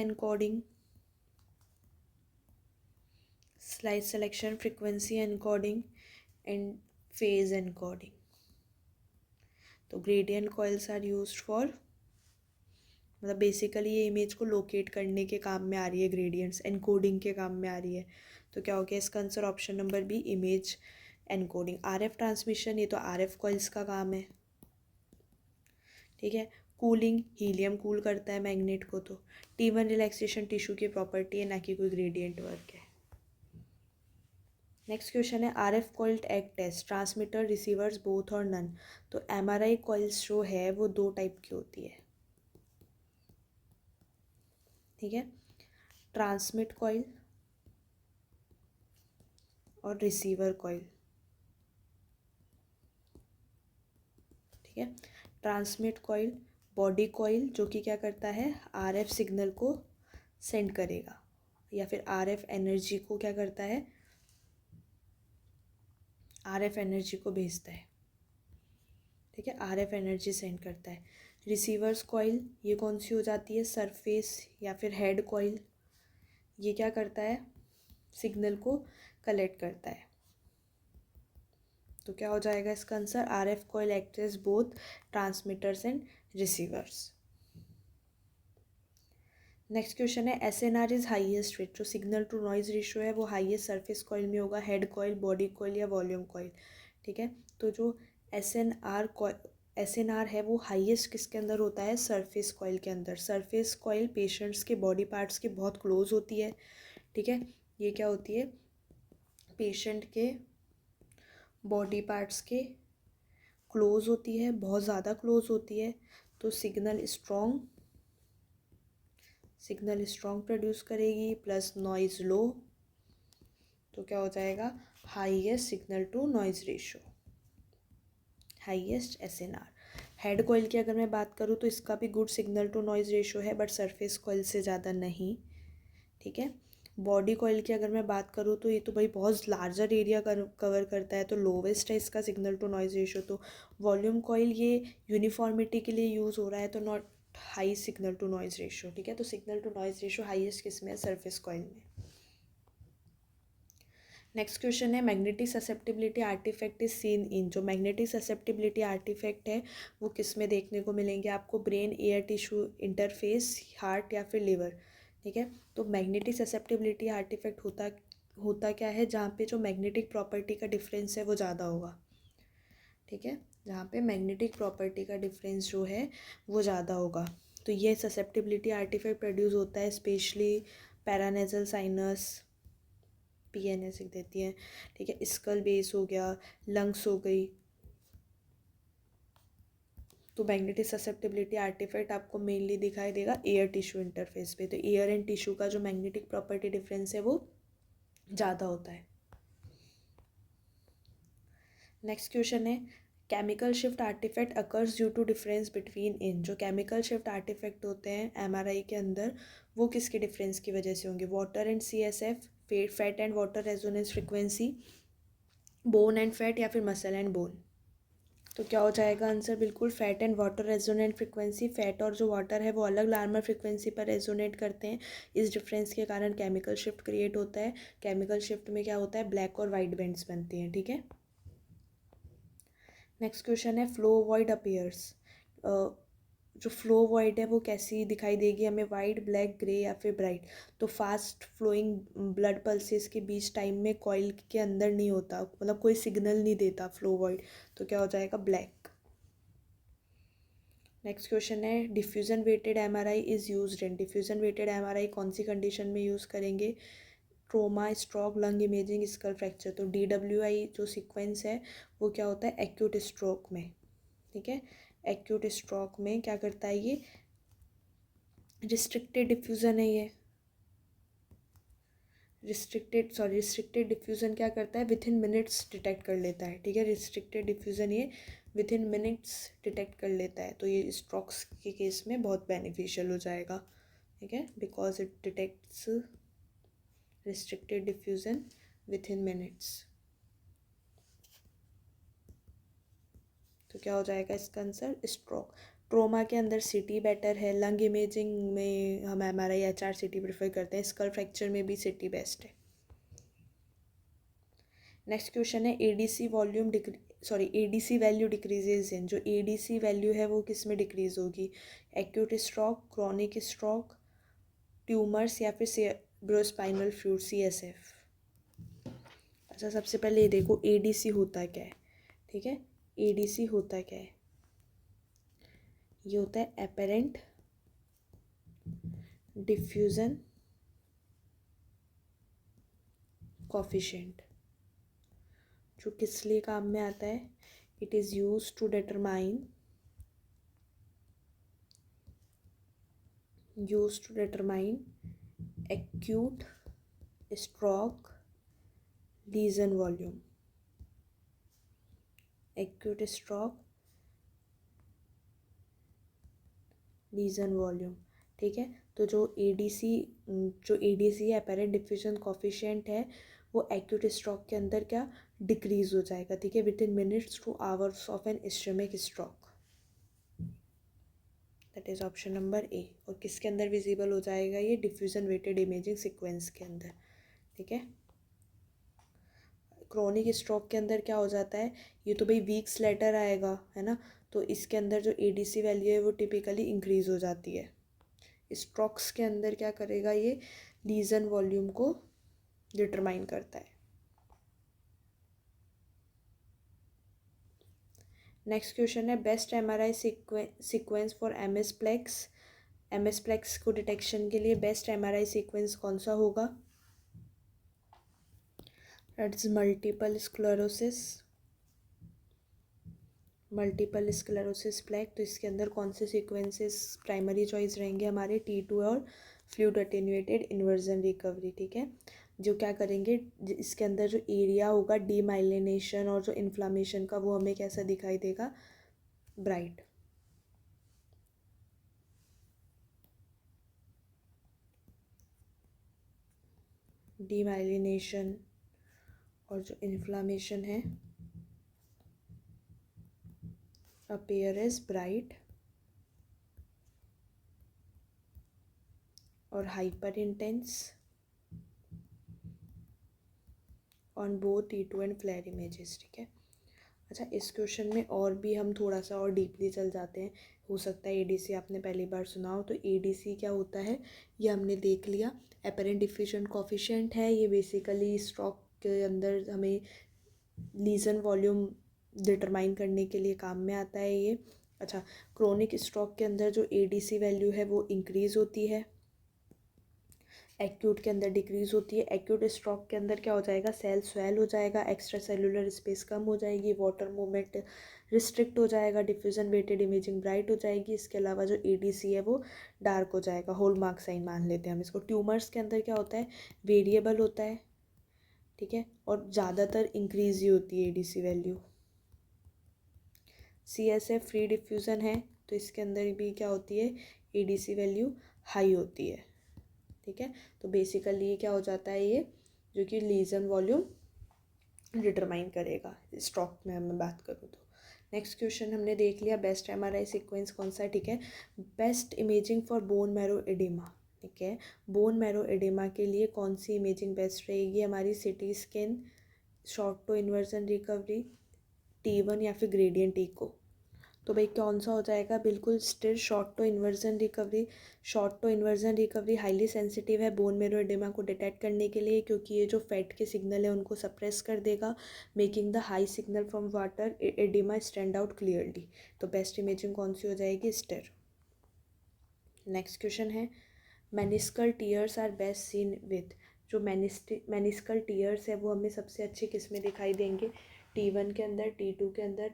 encoding, and phase encoding. तो gradient coils are used for, मतलब बेसिकली ये इमेज को लोकेट करने के काम में आ रही है, ग्रेडियंट्स एनकोडिंग के काम में आ रही है। तो क्या हो गया इसका answer, option number B, image encoding. RF transmission, ये तो RF कॉइल्स का काम है। ठीक है, कूलिंग, हीलियम कूल करता है मैग्नेट को। तो T1 रिलैक्सेशन टिश्यू की प्रॉपर्टी है, ना कि कोई ग्रेडियंट वर्क है। नेक्स्ट क्वेश्चन है, RF coiled act as transmitter, receivers, both और नन। तो MRI कॉइल्स जो है वो दो टाइप की होती है। ठीक है, ट्रांसमिट कॉइल और रिसीवर कॉइल। ठीक है, ट्रांसमिट कॉइल, बॉडी कॉइल जो कि क्या करता है, RF सिग्नल को सेंड करेगा, या फिर RF एनर्जी को क्या करता है, RF एनर्जी को भेजता है। ठीक है, RF एनर्जी सेंड करता है। रिसीवर्स कॉइल, ये कौन सी हो जाती है, सरफेस या फिर हेड कॉइल, ये क्या करता है, सिग्नल को कलेक्ट करता है। तो क्या हो जाएगा इसका answer, RF coil act as both transmitters and receivers. Next question है, SNR इज हाईएस्ट रेट, जो सिग्नल टू नॉइज रेशियो है वो हाईएस्ट सरफेस कॉइल में होगा, हेड कॉइल, बॉडी कॉइल या वॉल्यूम कॉइल। ठीक है, तो जो SNR है वो हाईएस्ट किसके अंदर होता है, सरफेस कॉइल के अंदर। सरफेस कॉइल पेशेंट्स के बॉडी पार्ट्स के बहुत क्लोज होती है। ठीक है, ये क्या होती है, पेशेंट के बॉडी पार्ट्स के क्लोज होती है, बहुत ज़्यादा क्लोज होती है। तो सिग्नल स्ट्रॉन्ग प्रोड्यूस करेगी, प्लस नॉइज़ लो। तो क्या हो जाएगा, highest signal to noise ratio, highest SNR। Head coil की अगर मैं बात करूँ तो इसका भी good signal to noise ratio है, बट सरफेस कॉइल से ज़्यादा नहीं। ठीक है, बॉडी कॉइल की अगर मैं बात करूँ तो ये तो भाई बहुत लार्जर एरिया कवर करता है, तो लोवेस्ट है इसका सिग्नल टू नॉइज़ रेशो। तो वॉल्यूम कॉइल ये यूनिफॉर्मिटी के लिए यूज़ हो रहा है, तो not high signal to noise ratio, ठीक है। तो signal to noise ratio highest किस में है, सरफेस कॉइल में। नेक्स्ट क्वेश्चन है magnetic susceptibility artifact is seen in. जो मैग्नेटिक ससेप्टिबिलिटी आर्टिफैक्ट है वो किस में देखने को मिलेंगे आपको, brain, air tissue interface, heart या फिर लिवर, ठीक है। तो मैग्नेटिक ससेप्टिबिलिटी आर्टिफैक्ट होता क्या है, जहाँ पे जो मैग्नेटिक प्रॉपर्टी का डिफरेंस है वो ज़्यादा होगा, ठीक है। जहाँ पे मैग्नेटिक प्रॉपर्टी का डिफरेंस जो है वो ज़्यादा होगा, तो ये ससेप्टिबिलिटी आर्टिफैक्ट प्रोड्यूस होता है स्पेशली पैरानेजल साइनस, पीएनएस लिख देती हैं, ठीक है। स्कल बेस हो गया, लंग्स हो गई। तो मैग्नेटिक ससेप्टिबिलिटी आर्टिफैक्ट आपको मेनली दिखाई देगा एयर टिश्यू इंटरफेस पे, तो एयर एंड टिश्यू का जो मैग्नेटिक प्रॉपर्टी डिफरेंस है वो ज़्यादा होता है। नेक्स्ट क्वेश्चन है chemical shift artifact occurs due to difference between in. जो केमिकल शिफ्ट आर्टिफैक्ट होते हैं एमआरआई के अंदर वो किसके डिफरेंस की वजह से होंगे, water and CSF, fat and water resonance frequency, bone and fat या फिर मसल एंड बोन। तो क्या हो जाएगा आंसर, बिल्कुल fat and water resonant frequency. Fat और जो वाटर है वो अलग लार्मर फ्रिक्वेंसी पर रेजोनेट करते हैं, इस डिफरेंस के कारण केमिकल शिफ्ट क्रिएट होता है। केमिकल शिफ्ट में क्या होता है, ब्लैक और वाइट बैंड्स बनती हैं, ठीक है। नेक्स्ट क्वेश्चन है फ्लो वॉइड अपीयर्स। जो फ्लो वॉइड है वो कैसी दिखाई देगी हमें, वाइट, ब्लैक, ग्रे या फिर ब्राइट। तो फास्ट फ्लोइंग ब्लड पल्सेस के बीच टाइम में कॉइल के अंदर नहीं होता, मतलब कोई सिग्नल नहीं देता फ्लो वॉइड, तो क्या हो जाएगा, ब्लैक। नेक्स्ट क्वेश्चन है diffusion weighted MRI is used in. Diffusion weighted MRI कौन सी कंडीशन में यूज़ करेंगे, trauma, stroke, lung imaging, skull fracture. तो DWI जो सीक्वेंस है वो क्या होता है, एक्यूट स्ट्रोक में, ठीक है। एक्यूट स्ट्रोक में क्या करता है ये, रिस्ट्रिक्टेड डिफ्यूज़न है ये, रिस्ट्रिक्टेड डिफ्यूज़न क्या करता है, विद इन मिनट्स डिटेक्ट कर लेता है, ठीक है। रिस्ट्रिक्टेड डिफ्यूज़न ये विद इन मिनट्स डिटेक्ट कर लेता है, तो ये स्ट्रोक्स के केस में बहुत बेनिफिशियल हो जाएगा, ठीक है, because it detects restricted diffusion with in minutes. तो क्या हो जाएगा इसका आंसर, स्ट्रोक। ट्रोमा के अंदर सीटी बेटर है, लंग इमेजिंग में हम एमआरआई HRCT प्रेफर करते हैं, स्कल फ्रैक्चर में भी सीटी बेस्ट है। नेक्स्ट क्वेश्चन है एडीसी एडीसी वैल्यू डिक्रीजेज इन। जो एडीसी वैल्यू है वो किस में डिक्रीज होगी, acute stroke, chronic stroke, tumours या फिर सेरेब्रोस्पाइनल फ्लूइड, CSF। अच्छा सबसे पहले ये देखो एडीसी होता क्या है, ठीक है। एडीसी होता क्या है, ये होता है एपेरेंट डिफ्यूजन कोफिशिएंट। जो किस लिए काम में आता है, it is use to determine acute stroke lesion volume, acute stroke lesion volume, ठीक है। तो जो एडीसी अपेरेंट डिफ्यूजन कोफिशिएंट है वो एक्यूट स्ट्रोक के अंदर क्या डिक्रीज हो जाएगा, ठीक है, within minutes to hours of an ischemic stroke. That is option number A. और किसके अंदर विजिबल हो जाएगा ये, डिफ्यूजन वेटेड इमेजिंग सीक्वेंस के अंदर, ठीक है। क्रॉनिक स्ट्रोक के अंदर क्या हो जाता है, ये तो भाई वीक्स लेटर आएगा है ना, तो इसके अंदर जो एडीसी वैल्यू है वो टिपिकली इंक्रीज हो जाती है। स्ट्रोक्स के अंदर क्या करेगा ये, लीजन वॉल्यूम को डिटरमाइन करता है। नेक्स्ट क्वेश्चन है best MRI sequence for MS plaques को डिटेक्शन के लिए बेस्ट एमआरआई सीक्वेंस कौन सा होगा, that is multiple sclerosis plaque. तो इसके अंदर कौन से सीक्वेंसेस प्राइमरी चॉइस रहेंगे हमारे, T2 और फ्लूइड अटेन्यूएटेड इन्वर्जन रिकवरी, ठीक है। जो क्या करेंगे, इसके अंदर जो एरिया होगा डीमाइलिनेशन और जो इन्फ्लामेशन का वो हमें कैसा दिखाई देगा, ब्राइट। डीमाइलिनेशन और जो इन्फ्लामेशन है, अपीयर एज ब्राइट और hyper intense on both T2 and FLAIR images. ठीक है। अच्छा, इस क्वेश्चन में और भी हम थोड़ा सा और डीपली चल जाते हैं। हो सकता है एडीसी आपने पहली बार सुना हो। तो एडीसी क्या होता है ये हमने देख लिया। एपरेंट डिफिशन कॉफिशिएंट है, ये बेसिकली स्ट्रोक के अंदर हमें लीजन वॉल्यूम डिटरमाइन करने के लिए काम में आता है ये। अच्छा, क्रोनिक स्ट्रोक के अंदर जो एडीसी वैल्यू है वो इंक्रीज़ होती है, एक्यूट के अंदर डिक्रीज़ होती है। एक्यूट स्ट्रोक के अंदर क्या हो जाएगा, सेल स्वेल हो जाएगा, एक्स्ट्रा सेलुलर स्पेस कम हो जाएगी, वाटर मूवमेंट रिस्ट्रिक्ट हो जाएगा, डिफ्यूजन वेटेड इमेजिंग ब्राइट हो जाएगी। इसके अलावा जो एडीसी है वो डार्क हो जाएगा, हॉलमार्क साइन मान लेते हैं हम इसको। ट्यूमर्स के अंदर क्या होता है, वेरिएबल होता है, ठीक है, और ज़्यादातर इंक्रीज ही होती है ADC value. CSF free diffusion है तो इसके अंदर भी क्या होती है, एडीसी वैल्यू हाई होती है। ठीक है, तो बेसिकली ये क्या हो जाता है, ये जो कि लीजन वॉल्यूम डिटरमाइन करेगा स्ट्रोक में मैं बात करूँ तो। नेक्स्ट क्वेश्चन हमने देख लिया, बेस्ट MRI सीक्वेंस कौन सा है। ठीक है, best imaging for bone marrow oedema. ठीक है, बोन मैरो एडिमा के लिए कौन सी इमेजिंग बेस्ट रहेगी हमारी, CT scan, short tau inversion recovery, T1 या फिर ग्रेडियंट इको। तो भाई कौन सा हो जाएगा, बिल्कुल STIR short tau inversion recovery. Short tau inversion recovery highly sensitive है बोन मेरो एडिमा को डिटेक्ट करने के लिए, क्योंकि ये जो फैट के सिग्नल है उनको सप्रेस कर देगा, making the high signal from water edema stand out clearly. तो बेस्ट इमेजिंग कौन सी हो जाएगी, स्टिर। नेक्स्ट क्वेश्चन है, meniscal tears are best seen with. जो मेनिस्कल टीयर्स है वो हमें सबसे अच्छे किस में दिखाई देंगे, T1 के अंदर, T2 के अंदर,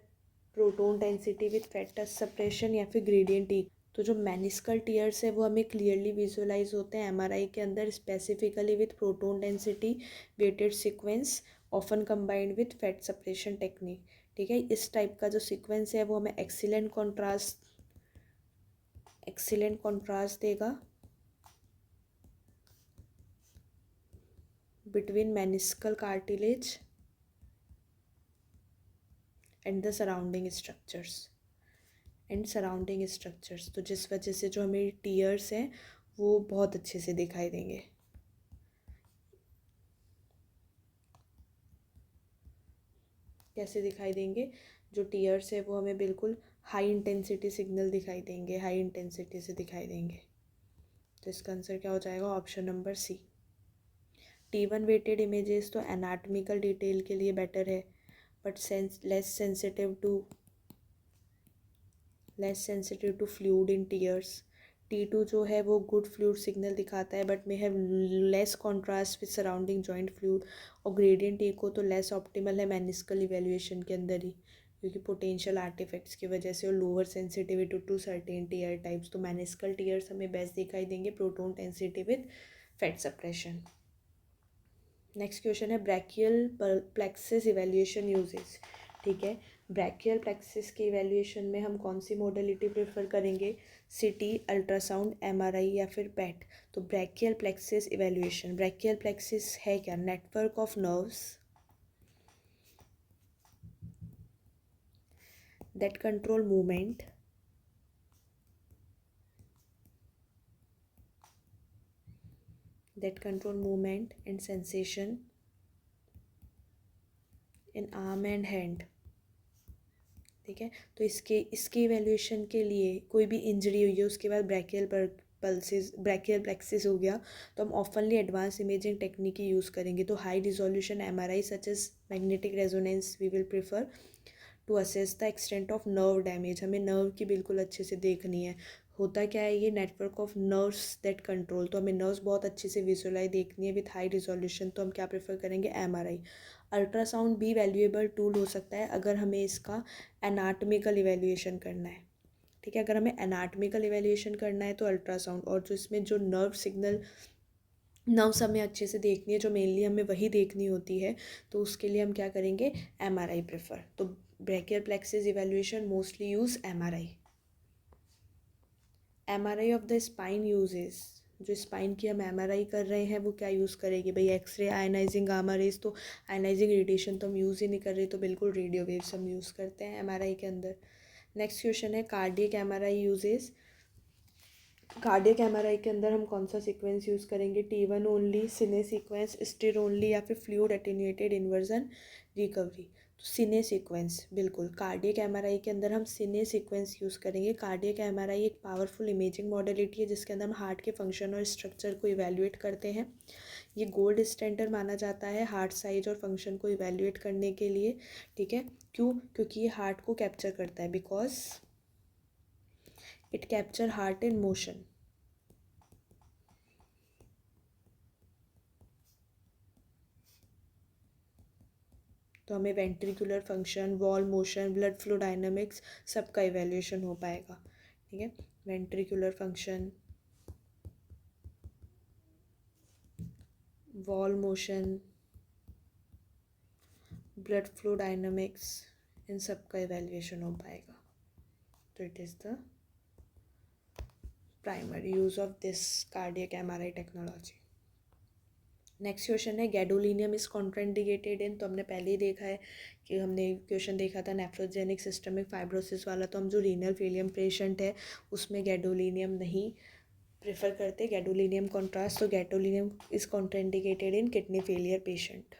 proton density with fat touch suppression या फिर ग्रेडियंट ई। तो जो मेनिस्कल टीयर्स है वो हमें क्लियरली विजुअलाइज होते हैं MRI के अंदर, specifically with proton density weighted sequence often combined with fat suppression technique. ठीक है, इस टाइप का जो सीक्वेंस है वो हमें एक्सीलेंट कॉन्ट्रास्ट देगा between meniscal cartilage and the surrounding structures. तो जिस वजह से जो हमें टीयर्स हैं वो बहुत अच्छे से दिखाई देंगे। कैसे दिखाई देंगे, जो टीयर्स है वो हमें बिल्कुल हाई इंटेंसिटी सिग्नल दिखाई देंगे, हाई इंटेंसिटी से दिखाई देंगे। तो इसका आंसर क्या हो जाएगा, option number C. T1 weighted images तो एनाटॉमिकल डिटेल के लिए बेटर है, but less sensitive to fluid in tears. T2 जो है वो गुड फ्लूइड सिग्नल दिखाता है but may have less contrast with surrounding joint fluid. और ग्रेडियंट इको तो लेस ऑप्टिमल है मेनिस्कल इवेल्युएशन के अंदर ही, क्योंकि पोटेंशियल आर्टिफैक्ट्स की वजह से और lower sensitivity to certain tear types. तो मेनिस्कल टीयर्स हमें बेस्ट दिखाई देंगे, proton density with fat suppression. Next question है, ब्रैकियल प्लेक्सिस इवेल्युएशन यूजेस। ठीक है, ब्रैकियल प्लेक्सिस के इवेल्युएशन में हम कौन सी मॉडलिटी प्रेफर करेंगे, सिटी, अल्ट्रासाउंड, MRI या फिर पैट। तो brachial plexus evaluation, brachial plexus है क्या, network of nerves that control movement and sensation in arm and hand। ठीक है, तो इसके इवेल्युएशन के लिए कोई भी इंजरी हुई है उसके बाद ब्रैकियल प्लेक्सिस हो गया, तो हम ऑफनली एडवांस इमेजिंग टेक्निक ही यूज़ करेंगे। तो high resolution MRI such as magnetic resonance we will prefer to assess the extent of nerve damage. हमें नर्व की बिल्कुल अच्छे से देखनी है। होता क्या है, ये network of nerves that control, तो हमें नर्व्स बहुत अच्छे से विजुअलाइज देखनी है विथ हाई रिजोल्यूशन। तो हम क्या प्रेफर करेंगे, MRI। अल्ट्रासाउंड भी वैल्यूएबल टूल हो सकता है अगर हमें इसका एनाटॉमिकल इवेल्युएशन करना है। ठीक है, अगर हमें एनाटॉमिकल इवेल्युएशन करना है तो अल्ट्रासाउंड, और जो इसमें जो नर्व्स हमें अच्छे से देखनी है, जो मेनली हमें वही देखनी होती है, तो उसके लिए हम क्या करेंगे, MRI प्रेफर। तो brachial plexus evaluation mostly use MRI। MRI of the spine uses जो स्पाइन की हम एमआरआई कर रहे हैं वो क्या यूज़ करेगी भाई, एक्सरे, आयनाइजिंग गामा रेज। तो आयनाइजिंग रेडिएशन तो हम यूज़ ही नहीं कर रहे, तो बिल्कुल रेडियो वेव्स हम यूज़ करते हैं एमआरआई के अंदर। नेक्स्ट क्वेश्चन है cardiac MRI uses. Cardiac MRI के अंदर हम कौन सा सीक्वेंस यूज़ करेंगे, T1 ओनली, सिने सीक्वेंस, स्टिर ओनली, या फिर फ्लूइड एटेन्यूएटेड इन्वर्जन रिकवरी। तो सिने सीक्वेंस, बिल्कुल कार्डियक एमआरआई के अंदर हम सिने सीक्वेंस यूज़ करेंगे। कार्डियक एमआरआई एक पावरफुल इमेजिंग मॉडलिटी है जिसके अंदर हम हार्ट के फंक्शन और स्ट्रक्चर को इवेल्युएट करते हैं। ये गोल्ड स्टैंडर्ड माना जाता है हार्ट साइज और फंक्शन को इवेल्युएट करने के लिए, ठीक है। क्यों? क्योंकि ये हार्ट को कैप्चर करता है, because it capture heart in motion. तो हमें ventricular function, wall motion, blood flow dynamics सबका इवेल्यूएशन हो पाएगा, ठीक है। Ventricular function, wall motion, blood flow dynamics, इन सब का इवेल्यूएशन हो पाएगा। तो it is the primary use of this cardiac MRI technology. Next question है गैडोलिनियम इज कॉन्ट्राइंडिकेटेड इन। तो हमने पहले ही देखा है कि हमने क्वेश्चन देखा था नेफ्रोजेनिक सिस्टमिक फाइब्रोसिस वाला, तो हम जो रीनल फेलियम पेशेंट है उसमें गैडोलिनियम नहीं प्रेफर करते, गैडोलिनियम कॉन्ट्रास्ट। तो gadolinium is contraindicated in kidney failure patient.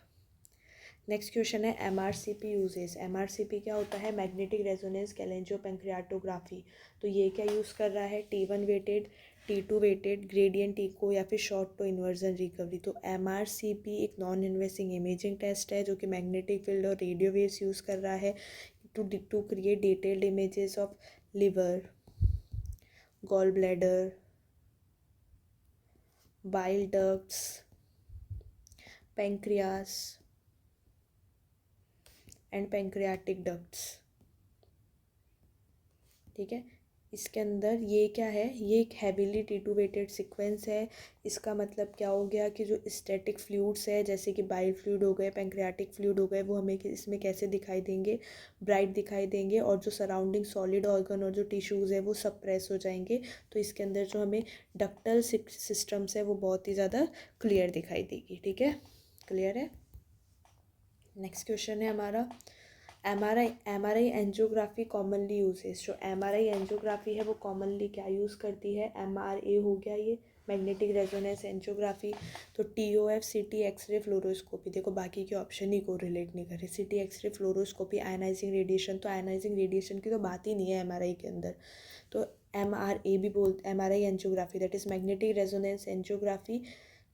Next question है एमआरसीपी यूजेस। एमआरसीपी क्या होता है, मैग्नेटिक रेजोनेंस कैलेंजियोपेंक्रियाटोग्राफी। तो ये क्या यूज़ कर रहा है, T1 weighted, T2 weighted, gradient echo, या फिर शॉर्ट टू इन्वर्जन रिकवरी। तो एमआरसीपी एक नॉन इन्वेसिव इमेजिंग टेस्ट है जो कि मैग्नेटिक फील्ड और रेडियो वेव्स यूज़ कर रहा है to create detailed images of liver, gall bladder, bile ducts, pancreas and pancreatic ducts, ठीक है। इसके अंदर ये क्या है, ये एक हैवीली T2 वेटेड सीक्वेंस है। इसका मतलब क्या हो गया कि जो स्टैटिक फ्लूइड्स है जैसे कि बाइल फ्लूइड हो गए, पेंक्रियाटिक फ्लूइड हो गए, वो हमें इसमें कैसे दिखाई देंगे, ब्राइट दिखाई देंगे, और जो सराउंडिंग सॉलिड ऑर्गन और जो टिश्यूज़ है वो सप्रेस हो जाएंगे। तो इसके अंदर जो हमें डक्टल सिस्टम्स है वो बहुत ही ज़्यादा क्लियर दिखाई देगी, ठीक है, क्लियर है। नेक्स्ट क्वेश्चन है हमारा एमआरआई एंजियोग्राफी कॉमनली यूजेस। जो एमआरआई एंजियोग्राफी है वो कॉमनली क्या यूज़ करती है, एमआरए हो गया ये, मैग्नेटिक रेजोनेंस एंजियोग्राफी। तो TOF, CT, एक्सरे, फ्लोरोस्कोपी। देखो बाकी के ऑप्शन ही को रिलेट नहीं करे, CT, X-ray, fluoroscopy, ionising radiation. तो आयनाइजिंग रेडिएशन की तो बात ही नहीं है एमआरआई के अंदर। तो एमआरए भी बोलते, MRI angiography that is magnetic resonance angiography,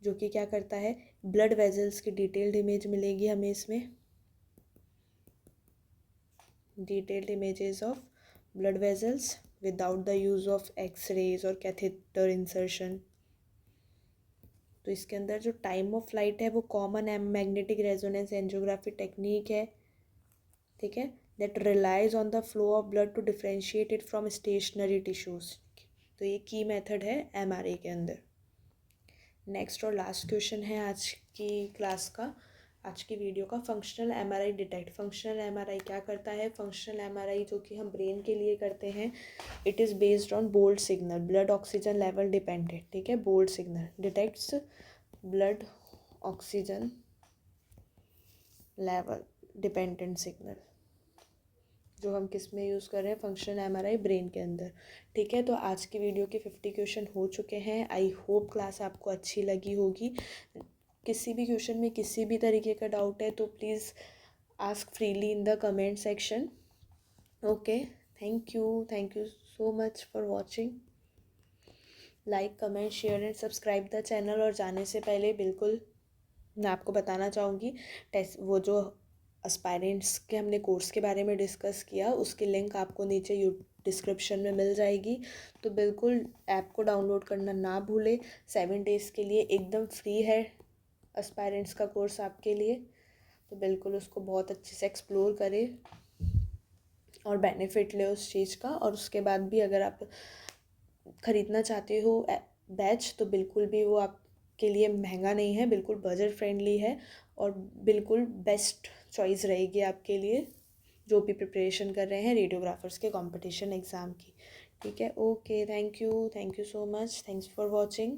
जो कि क्या करता है, ब्लड वेजल्स की डिटेल्ड इमेज मिलेगी हमें इसमें, detailed images of blood vessels without the use of x-rays और catheter insertion। तो इसके अंदर जो टाइम ऑफ फ्लाइट है वो common magnetic resonance angiography technique है, ठीक है, that relies on the flow of blood to differentiate it from stationary tissues. तो ये की मेथड है एमआरए के अंदर। नेक्स्ट और लास्ट क्वेश्चन है आज की क्लास का, आज की वीडियो का, functional MRI detect. Functional MRI क्या करता है, फंक्शनल एमआरआई जो कि हम ब्रेन के लिए करते हैं, it is based on BOLD signal, blood oxygen level dependent, ठीक है, BOLD signal detects blood oxygen level dependent signal, जो हम किस में यूज़ कर रहे हैं, फंक्शनल एमआरआई ब्रेन के अंदर, ठीक है। तो आज की वीडियो के 50 क्वेश्चन हो चुके हैं। आई होप क्लास आपको अच्छी लगी होगी। किसी भी क्वेश्चन में किसी भी तरीके का डाउट है तो please ask freely in the comment section. Okay, thank you so much for watching. Like, comment, share and subscribe the channel. और जाने से पहले बिल्कुल मैं आपको बताना चाहूँगी, टेस्ट वो जो एस्पायरेंट्स के हमने कोर्स के बारे में डिस्कस किया उसकी लिंक आपको नीचे डिस्क्रिप्शन में मिल जाएगी। तो बिल्कुल ऐप को डाउनलोड करना ना भूले। 7 डेज़ के लिए एकदम फ्री है एस्पायरेंट्स का कोर्स आपके लिए, तो बिल्कुल उसको बहुत अच्छे से एक्सप्लोर करें और बेनिफिट ले उस चीज़ का। और उसके बाद भी अगर आप ख़रीदना चाहते हो बैच तो बिल्कुल भी वो आपके लिए महंगा नहीं है, बिल्कुल बजट फ्रेंडली है और बिल्कुल बेस्ट चॉइस रहेगी आपके लिए जो भी प्रिपरेशन कर रहे हैं रेडियोग्राफर्स के कंपटीशन एग्ज़ाम की, ठीक है। Okay, thank you so much, thanks for watching.